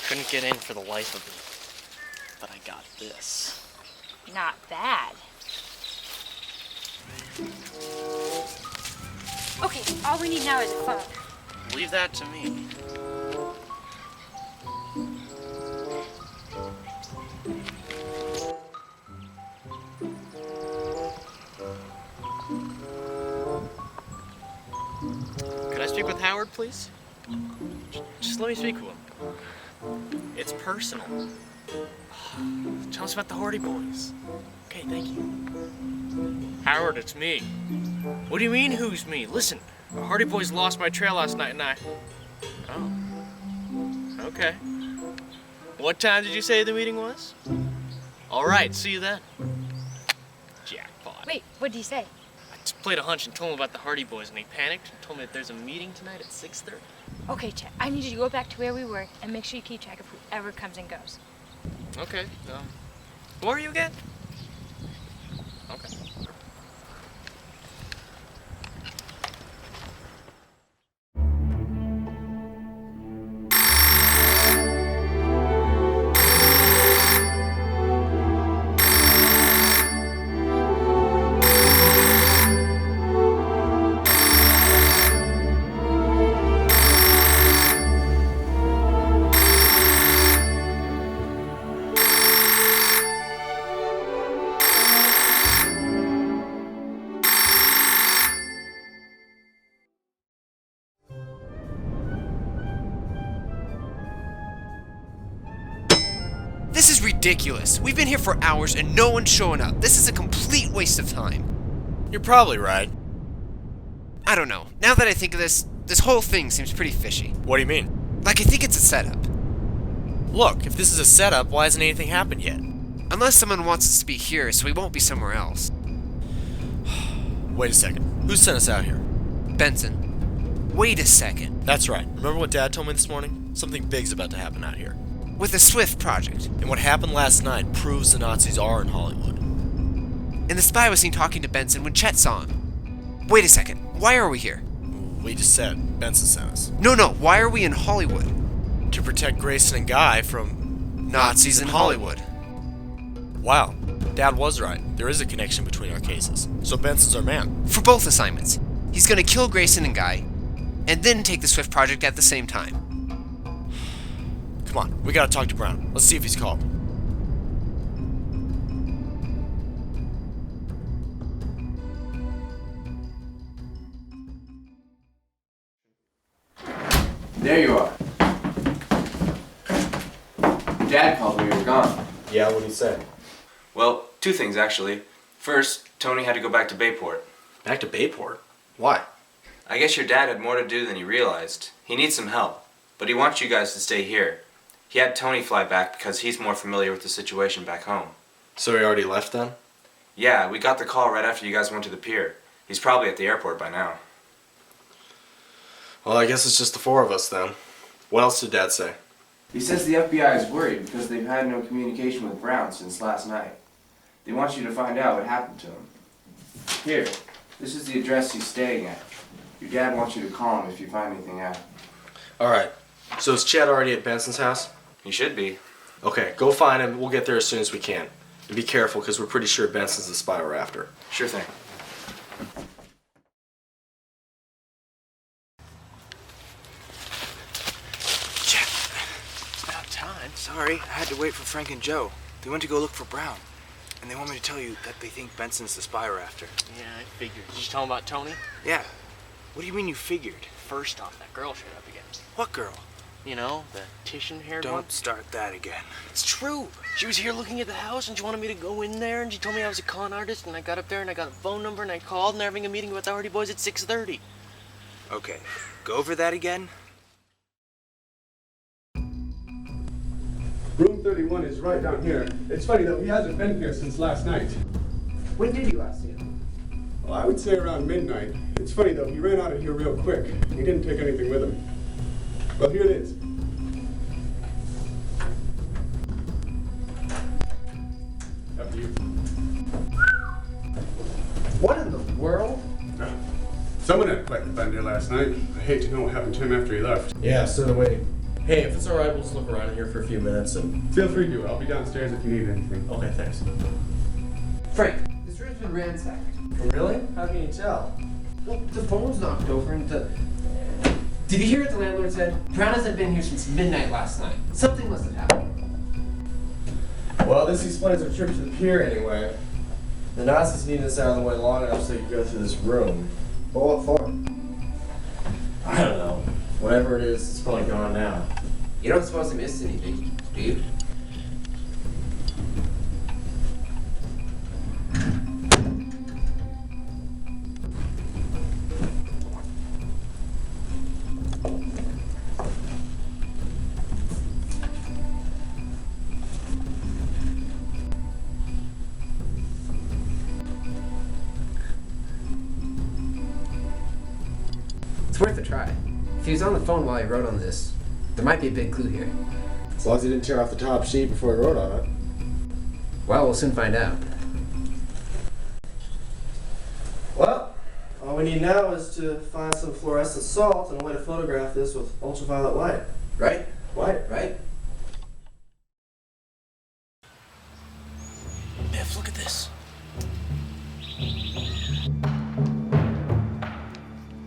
Speaker 2: Couldn't get in for the life of me, but I got this.
Speaker 3: Not bad. Okay, all we need now is a phone.
Speaker 2: Leave that to me. Could I speak with Howard, please? Just let me speak with him. It's personal. Tell us about the Hardy Boys. Okay, thank you. Howard, it's me. What do you mean, who's me? Listen, the Hardy Boys lost my trail last night and I... Oh. Okay. What time did you say the meeting was? All right, see you then. Jackpot.
Speaker 3: Wait, what did he say?
Speaker 2: I just played a hunch and told him about the Hardy Boys and he panicked and told me that there's a meeting tonight at 6:30.
Speaker 3: Okay, Chet, I need you to go back to where we were and make sure you keep track of whoever comes and goes.
Speaker 2: Okay, who are you again? Okay.
Speaker 10: This is ridiculous. We've been here for hours and no one's showing up. This is a complete waste of time.
Speaker 1: You're probably right.
Speaker 10: I don't know. Now that I think of this whole thing seems pretty fishy.
Speaker 1: What do you mean?
Speaker 10: Like, I think it's a setup.
Speaker 1: Look, if this is a setup, why hasn't anything happened yet?
Speaker 10: Unless someone wants us to be here, so we won't be somewhere else.
Speaker 1: Wait a second. Who sent us out here?
Speaker 10: Benson. Wait a second.
Speaker 1: That's right. Remember what Dad told me this morning? Something big's about to happen out here.
Speaker 10: With the Swift project.
Speaker 1: And what happened last night proves the Nazis are in Hollywood.
Speaker 10: And the spy was seen talking to Benson when Chet saw him. Wait a second. Why are we here?
Speaker 1: We just said Benson sent us.
Speaker 10: No, why are we in Hollywood?
Speaker 1: To protect Grayson and Guy from
Speaker 10: Nazis in Hollywood.
Speaker 1: Wow, Dad was right. There is a connection between our cases. So Benson's our man.
Speaker 10: For both assignments. He's gonna kill Grayson and Guy, and then take the Swift project at the same time.
Speaker 1: Come on, we gotta talk to Brown. Let's see if he's called.
Speaker 13: There you are. Dad called when you were gone.
Speaker 1: Yeah, what did he say?
Speaker 4: Well, two things actually. First, Tony had to go back to Bayport.
Speaker 1: Back to Bayport? Why?
Speaker 4: I guess your dad had more to do than he realized. He needs some help, but he wants you guys to stay here. He had Tony fly back because he's more familiar with the situation back home.
Speaker 1: So he already left then?
Speaker 4: Yeah, we got the call right after you guys went to the pier. He's probably at the airport by now.
Speaker 1: Well, I guess it's just the four of us then. What else did Dad say?
Speaker 13: He says the FBI is worried because they've had no communication with Brown since last night. They want you to find out what happened to him. Here, this is the address he's staying at. Your dad wants you to call him if you find anything out.
Speaker 1: Alright, so is Chad already at Benson's house?
Speaker 4: He should be.
Speaker 1: Okay, go find him. We'll get there as soon as we can. And be careful, because we're pretty sure Benson's the spy we're after.
Speaker 4: Sure thing.
Speaker 19: Chad, it's about time. Sorry, I had to wait for Frank and Joe. They went to go look for Brown. And they want me to tell you that they think Benson's the spy we're after.
Speaker 2: Yeah, I figured. Did you tell him about Tony?
Speaker 19: Yeah. What do you mean you figured?
Speaker 2: First off, that girl showed up again.
Speaker 19: What girl?
Speaker 2: You know, the Titian-haired one?
Speaker 19: Don't start that again.
Speaker 2: It's true. She was here looking at the house and she wanted me to go in there and she told me I was a con artist and I got up there and I got a phone number and I called and they're having a meeting with the Hardy Boys at 6:30.
Speaker 19: Okay, go over that again.
Speaker 16: Room 31 is right down here. It's funny though, he hasn't been here since last night.
Speaker 19: When did you last see him?
Speaker 16: Well, I would say around midnight. It's funny though, he ran out of here real quick. He didn't take anything with him. Well, here it is. after you.
Speaker 10: What in the world?
Speaker 16: Someone had quite the fun day last night. I hate to know what happened to him after he left.
Speaker 9: Yeah, so do we. Hey, if it's alright, we'll just look around here for a few minutes and...
Speaker 16: Feel free to. I'll be downstairs if you need anything.
Speaker 9: Okay, thanks.
Speaker 10: Frank, this room's been ransacked.
Speaker 9: Really? How can you tell?
Speaker 10: Well, the phone's knocked over and the... Did you hear what the landlord said? Brown hasn't been here since midnight last night. Something must have happened.
Speaker 9: Well, this explains our trip to the pier anyway. The Nazis needed us out of the way long enough so they could go through this room. But what for? I don't know. Whatever it is, it's probably gone now.
Speaker 10: You don't suppose they missed anything, do you? It's worth a try. If he was on the phone while he wrote on this, there might be a big clue here.
Speaker 9: As long as he didn't tear off the top sheet before he wrote on it.
Speaker 10: Well, we'll soon find out.
Speaker 9: Well, all we need now is to find some fluorescent salt and a way to photograph this with ultraviolet light.
Speaker 10: Right?
Speaker 9: White, right?
Speaker 19: Biff, look at this.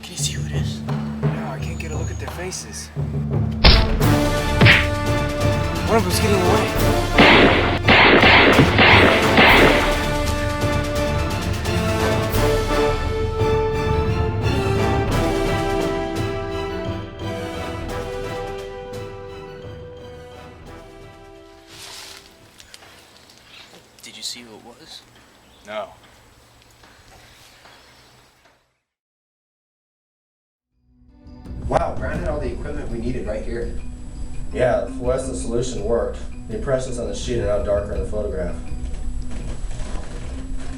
Speaker 19: Can you see who it is?
Speaker 2: No, I can't get a look at their faces. One of them's getting away.
Speaker 19: Did you see who it was?
Speaker 2: No.
Speaker 10: Wow, Brown had all the equipment we needed right here.
Speaker 9: Yeah, the fluorescent solution worked. The impressions on the sheet are now darker in the photograph.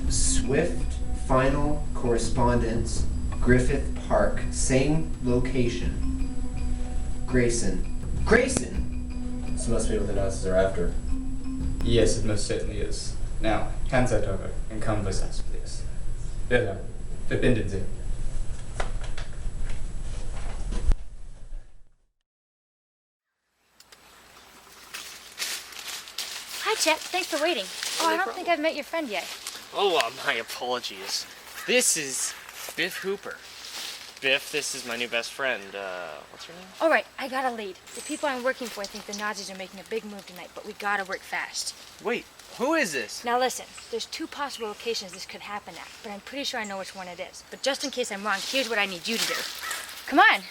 Speaker 10: Swift final correspondence, Griffith Park, same location. Grayson. Grayson?
Speaker 9: This must be what the Nazis are after.
Speaker 5: Yes, it most certainly is. Now, hand that over and come with us, please. Bitte, verbinden Sie.
Speaker 3: Hi, Chet. Thanks for waiting. Oh, I don't think I've met your friend yet.
Speaker 2: Oh, my apologies. This is Biff Hooper. Biff, this is my new best friend. What's her name?
Speaker 3: All right, I got a lead. The people I'm working for think the Nazis are making a big move tonight, but we gotta work fast.
Speaker 2: Wait, who is this?
Speaker 3: Now listen, there's two possible locations this could happen at, but I'm pretty sure I know which one it is. But just in case I'm wrong, here's what I need you to do. Come on.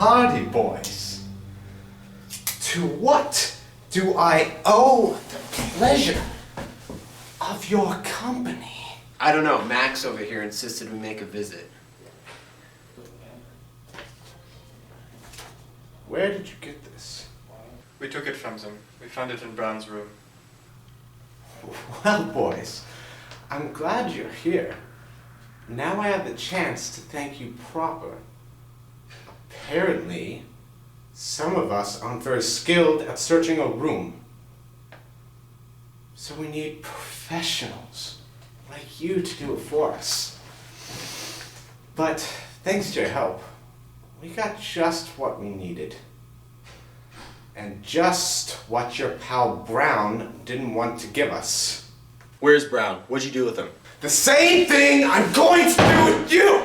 Speaker 20: Hardy boys, to what do I owe the pleasure of your company?
Speaker 10: I don't know. Max over here insisted we make a visit.
Speaker 20: Where did you get this?
Speaker 5: We took it from them. We found it in Brown's room.
Speaker 20: Well, boys, I'm glad you're here. Now I have the chance to thank you proper. Apparently, some of us aren't very skilled at searching a room. So we need professionals like you to do it for us. But thanks to your help, we got just what we needed. And just what your pal Brown didn't want to give us.
Speaker 1: Where's Brown? What'd you do with him?
Speaker 20: The same thing I'm going to do with you!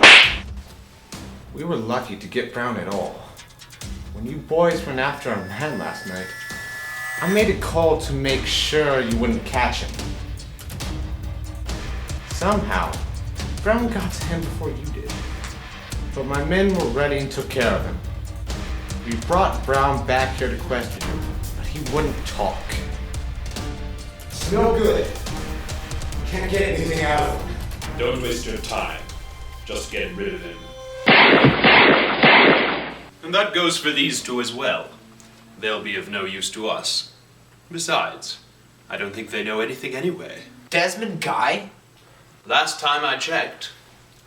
Speaker 20: We were lucky to get Brown at all. We when you boys went after a man last night, I made a call to make sure you wouldn't catch him. Somehow, Brown got to him before you did. But my men were ready and took care of him. We brought Brown back here to question him, but he wouldn't talk.
Speaker 18: It's no good. Can't get anything out of him.
Speaker 21: Don't waste your time. Just get rid of him. And that goes for these two as well. They'll be of no use to us. Besides, I don't think they know anything anyway.
Speaker 6: Desmond Guy?
Speaker 21: Last time I checked,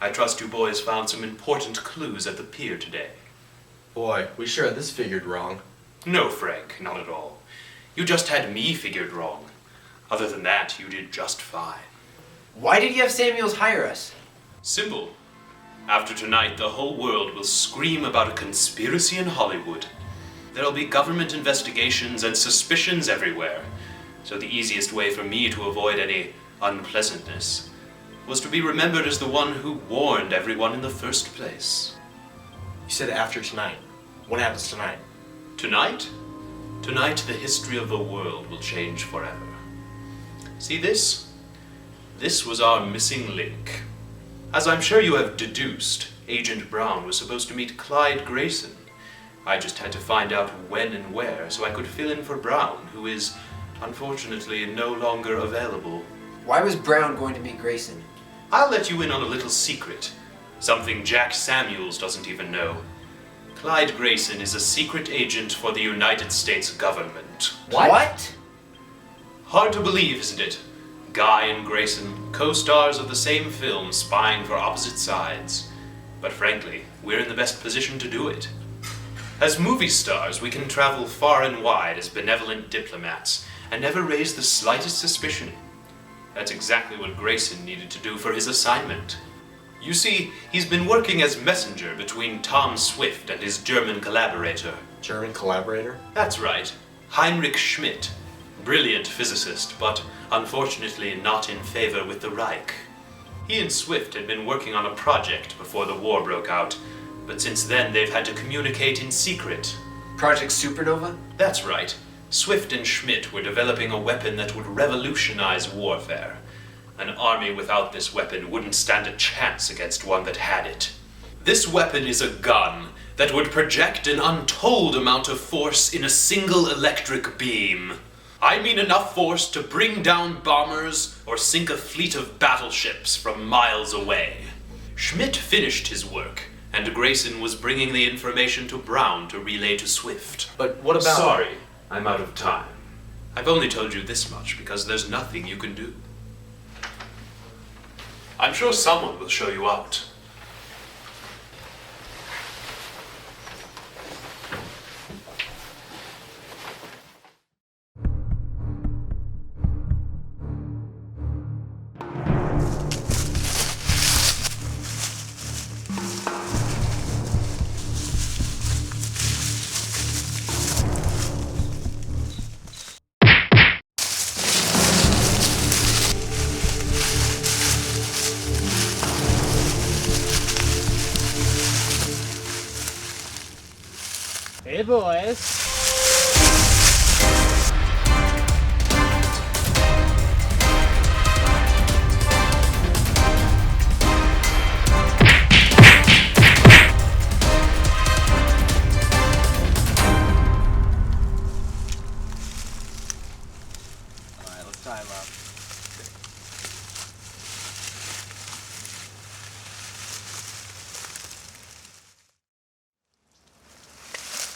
Speaker 21: I trust you boys found some important clues at the pier today.
Speaker 1: Boy, we sure had this figured wrong.
Speaker 21: No, Frank, not at all. You just had me figured wrong. Other than that, you did just fine.
Speaker 6: Why did you have Samuels hire us?
Speaker 21: Simple. After tonight, the whole world will scream about a conspiracy in Hollywood. There'll be government investigations and suspicions everywhere. So the easiest way for me to avoid any unpleasantness was to be remembered as the one who warned everyone in the first place.
Speaker 1: You said after tonight. What happens tonight?
Speaker 21: Tonight? Tonight, the history of the world will change forever. See this? This was our missing link. As I'm sure you have deduced, Agent Brown was supposed to meet Clyde Grayson. I just had to find out when and where so I could fill in for Brown, who is, unfortunately, no longer available.
Speaker 6: Why was Brown going to meet Grayson?
Speaker 21: I'll let you in on a little secret. Something Jack Samuels doesn't even know. Clyde Grayson is a secret agent for the United States government.
Speaker 6: What?
Speaker 21: Hard to believe, isn't it? Guy and Grayson, co-stars of the same film, spying for opposite sides. But frankly, we're in the best position to do it. As movie stars, we can travel far and wide as benevolent diplomats and never raise the slightest suspicion. That's exactly what Grayson needed to do for his assignment. You see, he's been working as messenger between Tom Swift and his German collaborator.
Speaker 1: German collaborator?
Speaker 21: That's right. Heinrich Schmidt. Brilliant physicist, but unfortunately not in favor with the Reich. He and Swift had been working on a project before the war broke out, but since then they've had to communicate in secret.
Speaker 6: Project Supernova?
Speaker 21: That's right. Swift and Schmidt were developing a weapon that would revolutionize warfare. An army without this weapon wouldn't stand a chance against one that had it. This weapon is a gun that would project an untold amount of force in a single electric beam. I mean enough force to bring down bombers or sink a fleet of battleships from miles away. Schmidt finished his work, and Grayson was bringing the information to Brown to relay to Swift.
Speaker 1: But what about...
Speaker 21: Sorry, I'm out of time. I've only told you this much because there's nothing you can do. I'm sure someone will show you out.
Speaker 10: Hey, boys.
Speaker 6: Alright, let's tie him up.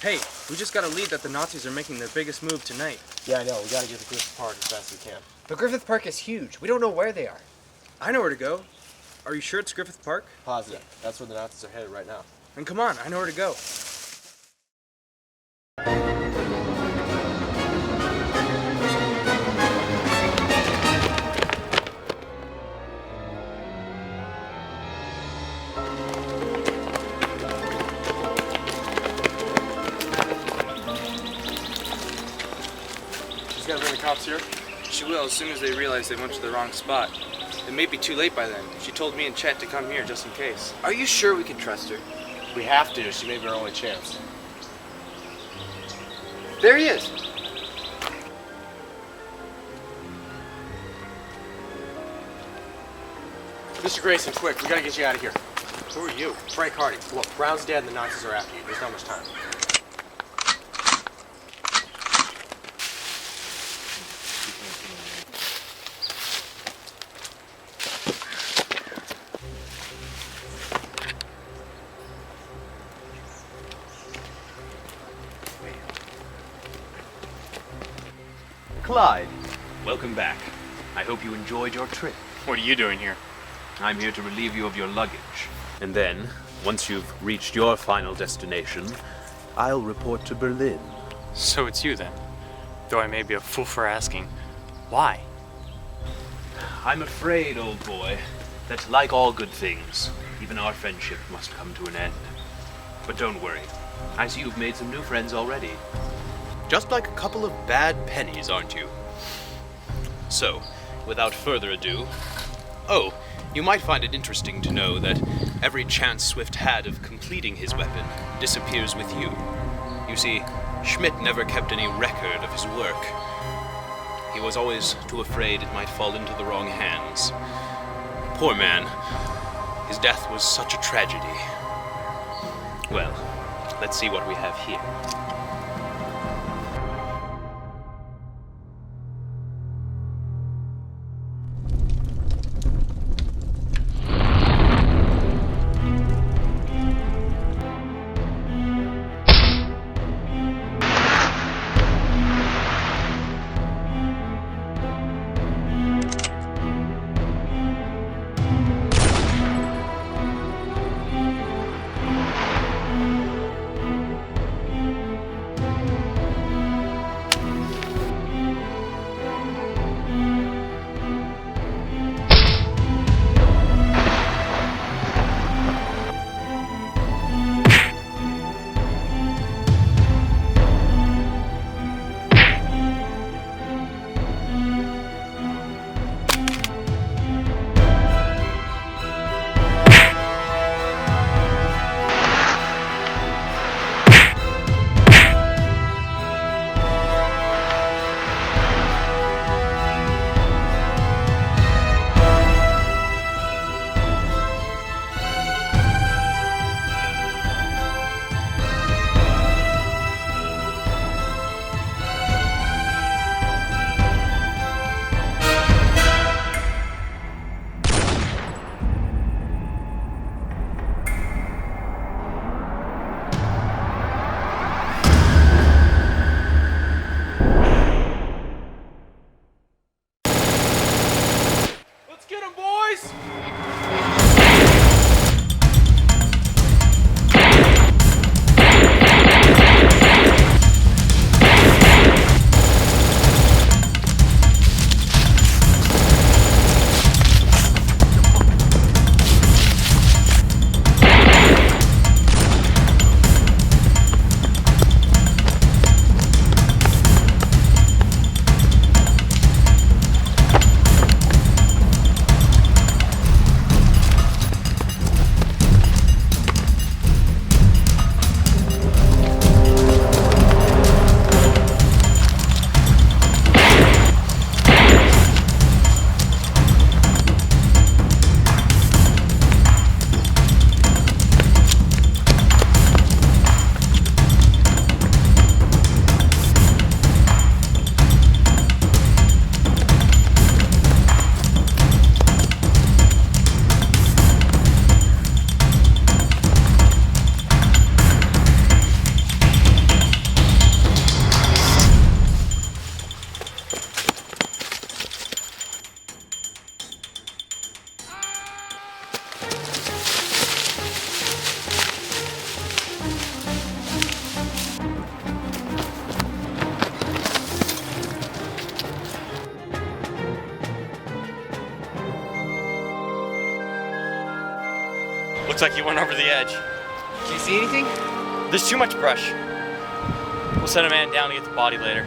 Speaker 11: Hey, we just got a lead that the Nazis are making their biggest move tonight.
Speaker 9: Yeah, I know. We gotta get to Griffith Park as fast as we can.
Speaker 10: But Griffith Park is huge. We don't know where they are.
Speaker 11: I know where to go. Are you sure it's Griffith Park?
Speaker 9: Positive. That's where the Nazis are headed right now.
Speaker 11: Then come on, I know where to go.
Speaker 9: She's gonna bring the cops here?
Speaker 11: She will as soon as they realize they went to the wrong spot. It may be too late by then. She told me and Chet to come here just in case.
Speaker 6: Are you sure we can trust her?
Speaker 9: We have to. She may be our only chance.
Speaker 10: There he is.
Speaker 2: Mr. Grayson, quick, we gotta get you out of here.
Speaker 10: Who are you?
Speaker 2: Frank Hardy. Look, Brown's dead and the Nazis are after you. There's not much time.
Speaker 21: Clyde, welcome back. I hope you enjoyed your trip.
Speaker 12: What are you doing here?
Speaker 21: I'm here to relieve you of your luggage. And then, once you've reached your final destination, I'll report to Berlin.
Speaker 12: So it's you then. Though I may be a fool for asking. Why?
Speaker 21: I'm afraid, old boy, that like all good things, even our friendship must come to an end. But don't worry. I see you've made some new friends already. Just like a couple of bad pennies, aren't you? So, without further ado... Oh, you might find it interesting to know that every chance Swift had of completing his weapon disappears with you. You see, Schmidt never kept any record of his work. He was always too afraid it might fall into the wrong hands. Poor man. His death was such a tragedy. Well, let's see what we have here.
Speaker 12: Looks like you went over the edge.
Speaker 10: Do you see anything?
Speaker 12: There's too much brush. We'll send a man down to get the body later.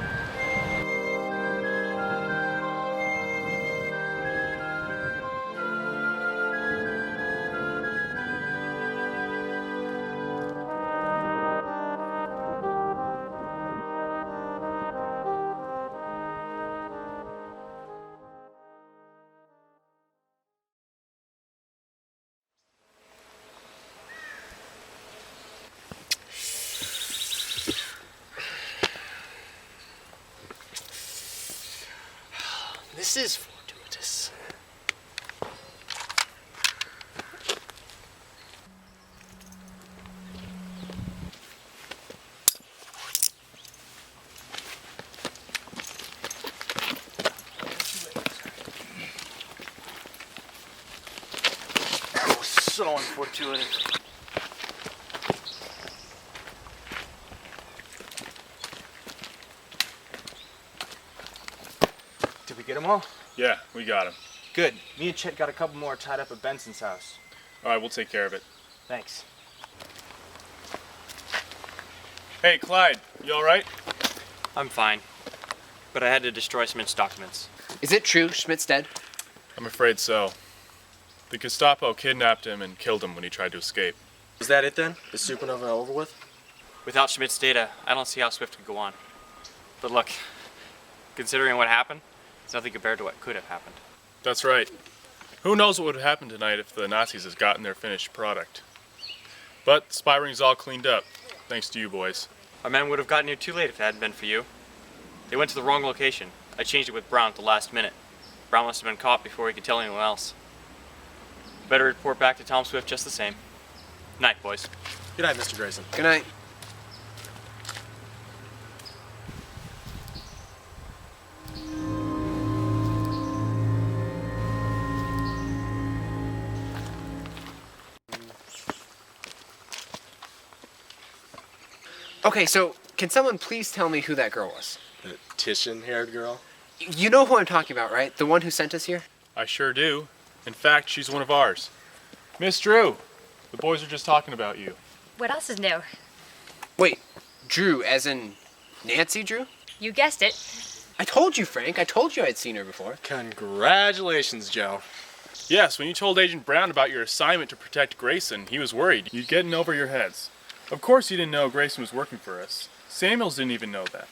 Speaker 2: This is fortuitous.
Speaker 11: So unfortuitous. Did we get them all?
Speaker 14: Yeah, we got him.
Speaker 11: Good. Me and Chet got a couple more tied up at Benson's house.
Speaker 14: All right, we'll take care of it.
Speaker 11: Thanks.
Speaker 14: Hey, Clyde, you all right?
Speaker 12: I'm fine. But I had to destroy Schmidt's documents.
Speaker 10: Is it true Schmidt's dead?
Speaker 14: I'm afraid so. The Gestapo kidnapped him and killed him when he tried to escape.
Speaker 1: Is that it then? Is Supernova over with?
Speaker 12: Without Schmidt's data, I don't see how Swift could go on. But look, considering what happened, it's nothing compared to what could have happened.
Speaker 14: That's right. Who knows what would have happened tonight if the Nazis had gotten their finished product. But the spy ring's all cleaned up, thanks to you boys.
Speaker 12: Our men would have gotten here too late if it hadn't been for you. They went to the wrong location. I changed it with Brown at the last minute. Brown must have been caught before he could tell anyone else. Better report back to Tom Swift just the same. Night, boys.
Speaker 1: Good night, Mr. Grayson.
Speaker 10: Good night. Okay, so can someone please tell me who that girl was?
Speaker 1: The Titian-haired girl?
Speaker 10: You know who I'm talking about, right? The one who sent us here?
Speaker 14: I sure do. In fact, she's one of ours. Miss Drew, the boys are just talking about you.
Speaker 3: What else is new?
Speaker 10: Wait, Drew, as in Nancy Drew?
Speaker 3: You guessed it.
Speaker 10: I told you, Frank. I told you I'd seen her before.
Speaker 1: Congratulations, Joe.
Speaker 14: Yes, when you told Agent Brown about your assignment to protect Grayson, he was worried you'd get in over your heads. Of course you didn't know Grayson was working for us. Samuels didn't even know that.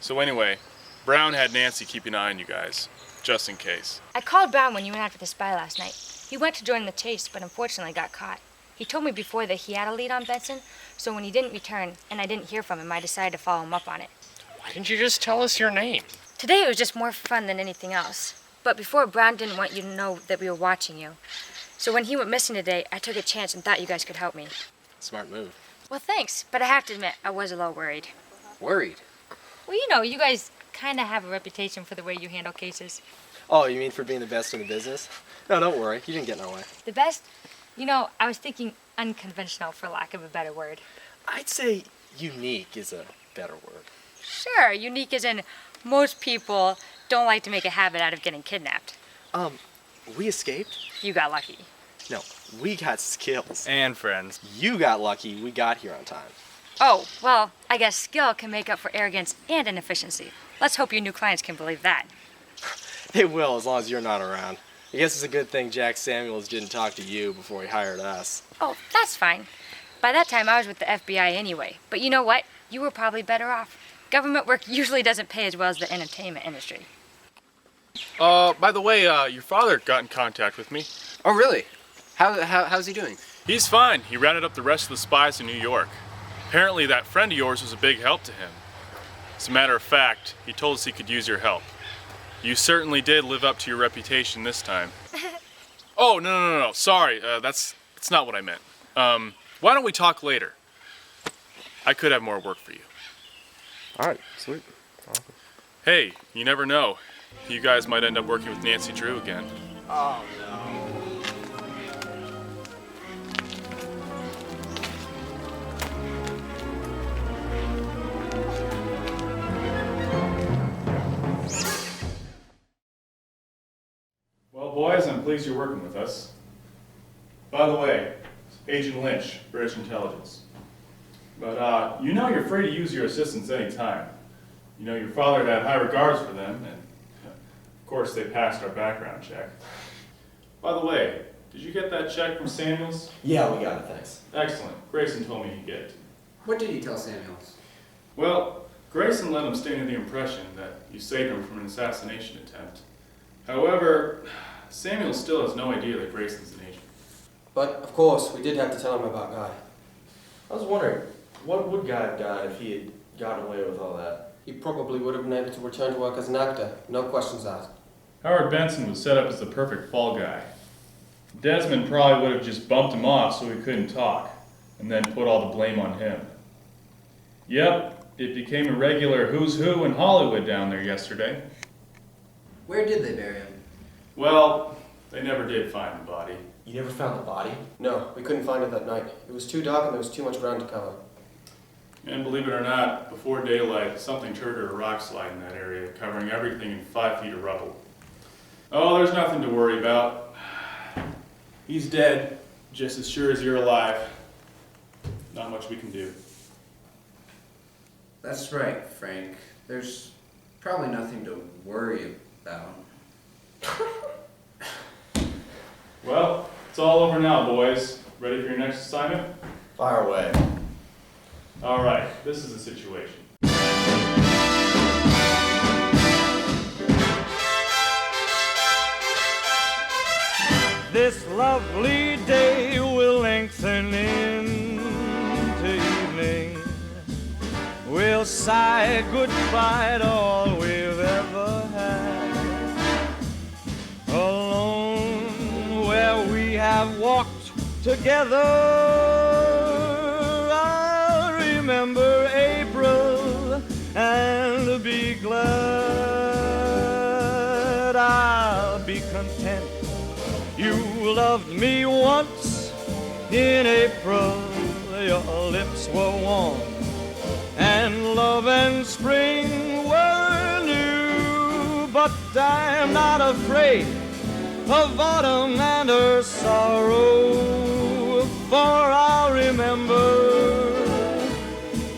Speaker 14: So anyway, Brown had Nancy keep an eye on you guys, just in case.
Speaker 3: I called Brown when you went after the spy last night. He went to join the chase, but unfortunately got caught. He told me before that he had a lead on Benson, so when he didn't return and I didn't hear from him, I decided to follow him up on it.
Speaker 2: Why didn't you just tell us your name?
Speaker 3: Today it was just more fun than anything else. But before, Brown didn't want you to know that we were watching you. So when he went missing today, I took a chance and thought you guys could help me.
Speaker 1: Smart move.
Speaker 3: Well, thanks, but I have to admit, I was a little worried.
Speaker 10: Worried?
Speaker 3: Well, you know, you guys kind of have a reputation for the way you handle cases.
Speaker 1: Oh, you mean for being the best in the business? No, don't worry. You didn't get in our way.
Speaker 3: The best? You know, I was thinking unconventional, for lack of a better word.
Speaker 1: I'd say unique is a better word.
Speaker 3: Sure, unique as in most people don't like to make a habit out of getting kidnapped.
Speaker 1: We escaped?
Speaker 3: You got lucky.
Speaker 1: No, we got skills.
Speaker 14: And friends.
Speaker 1: You got lucky. We got here on time.
Speaker 3: Oh, well, I guess skill can make up for arrogance and inefficiency. Let's hope your new clients can believe that.
Speaker 1: They will, as long as you're not around. I guess it's a good thing Jack Samuels didn't talk to you before he hired us.
Speaker 3: Oh, that's fine. By that time, I was with the FBI anyway. But you know what? You were probably better off. Government work usually doesn't pay as well as the entertainment industry.
Speaker 14: By the way, your father got in contact with me.
Speaker 10: Oh, really? How's he doing?
Speaker 14: He's fine. He rounded up the rest of the spies in New York. Apparently that friend of yours was a big help to him. As a matter of fact, he told us he could use your help. You certainly did live up to your reputation this time. Oh, no. Sorry, that's not what I meant. Why don't we talk later? I could have more work for you.
Speaker 1: All right, sweet. Awesome.
Speaker 14: Hey, you never know. You guys might end up working with Nancy Drew again.
Speaker 1: Oh, no.
Speaker 14: Well, boys, I'm pleased you're working with us. By the way, Agent Lynch, British Intelligence. But, you know you're free to use your assistants anytime. You know your father had high regards for them, and of course they passed our background check. By the way, did you get that check from Samuels?
Speaker 9: Yeah, we got it, thanks.
Speaker 14: Excellent. Grayson told me he'd get it.
Speaker 10: What did he tell Samuels?
Speaker 14: Well, Grayson let him stay under the impression that you saved him from an assassination attempt. However, Samuel still has no idea that Grayson's an agent.
Speaker 9: But, of course, we did have to tell him about Guy. I was wondering, what would Guy have done if he had gotten away with all that? He probably would have been able to return to work as an actor, no questions asked.
Speaker 14: Howard Benson was set up as the perfect fall guy. Desmond probably would have just bumped him off so he couldn't talk, and then put all the blame on him. Yep, it became a regular who's who in Hollywood down there yesterday.
Speaker 6: Where did they bury him?
Speaker 14: Well, they never did find the body.
Speaker 9: You never found the body? No, we couldn't find it that night. It was too dark and there was too much ground to cover.
Speaker 14: And believe it or not, before daylight, something triggered a rock slide in that area, covering everything in 5 feet of rubble. Oh, there's nothing to worry about. He's dead, just as sure as you're alive. Not much we can do.
Speaker 6: That's right, Frank. There's probably nothing to worry about.
Speaker 14: Well, it's all over now, boys. Ready for your next assignment?
Speaker 9: Fire away.
Speaker 14: All right, this is the situation.
Speaker 15: This lovely day will lengthen into evening. We'll say goodbye to all we've ever had. Alone where we have walked together, I'll remember April and be glad. I'll be content. You loved me once in April, your lips were warm, and love and spring were new. But I'm not afraid of autumn and her sorrow, for I'll remember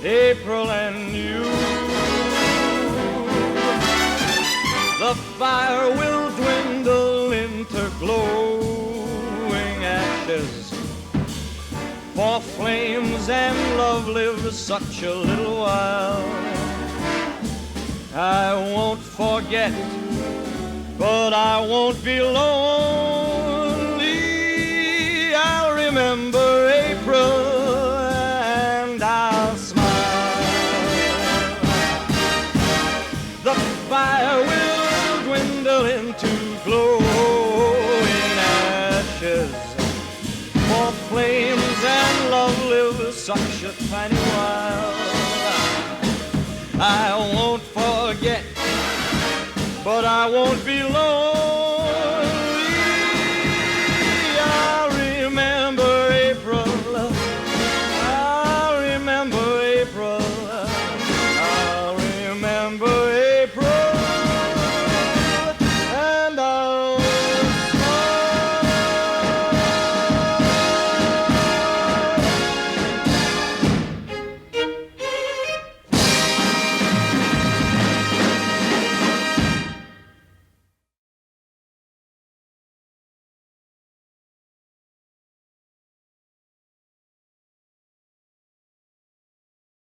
Speaker 15: April and you. The fire will dwindle into glowing ashes, for flames and love live such a little while. I won't forget, but I won't be lonely. I'll remember April and I'll smile. The fire will dwindle into glowing ashes, for flames and love live such a tiny while. I won't forget, but I won't be lonely.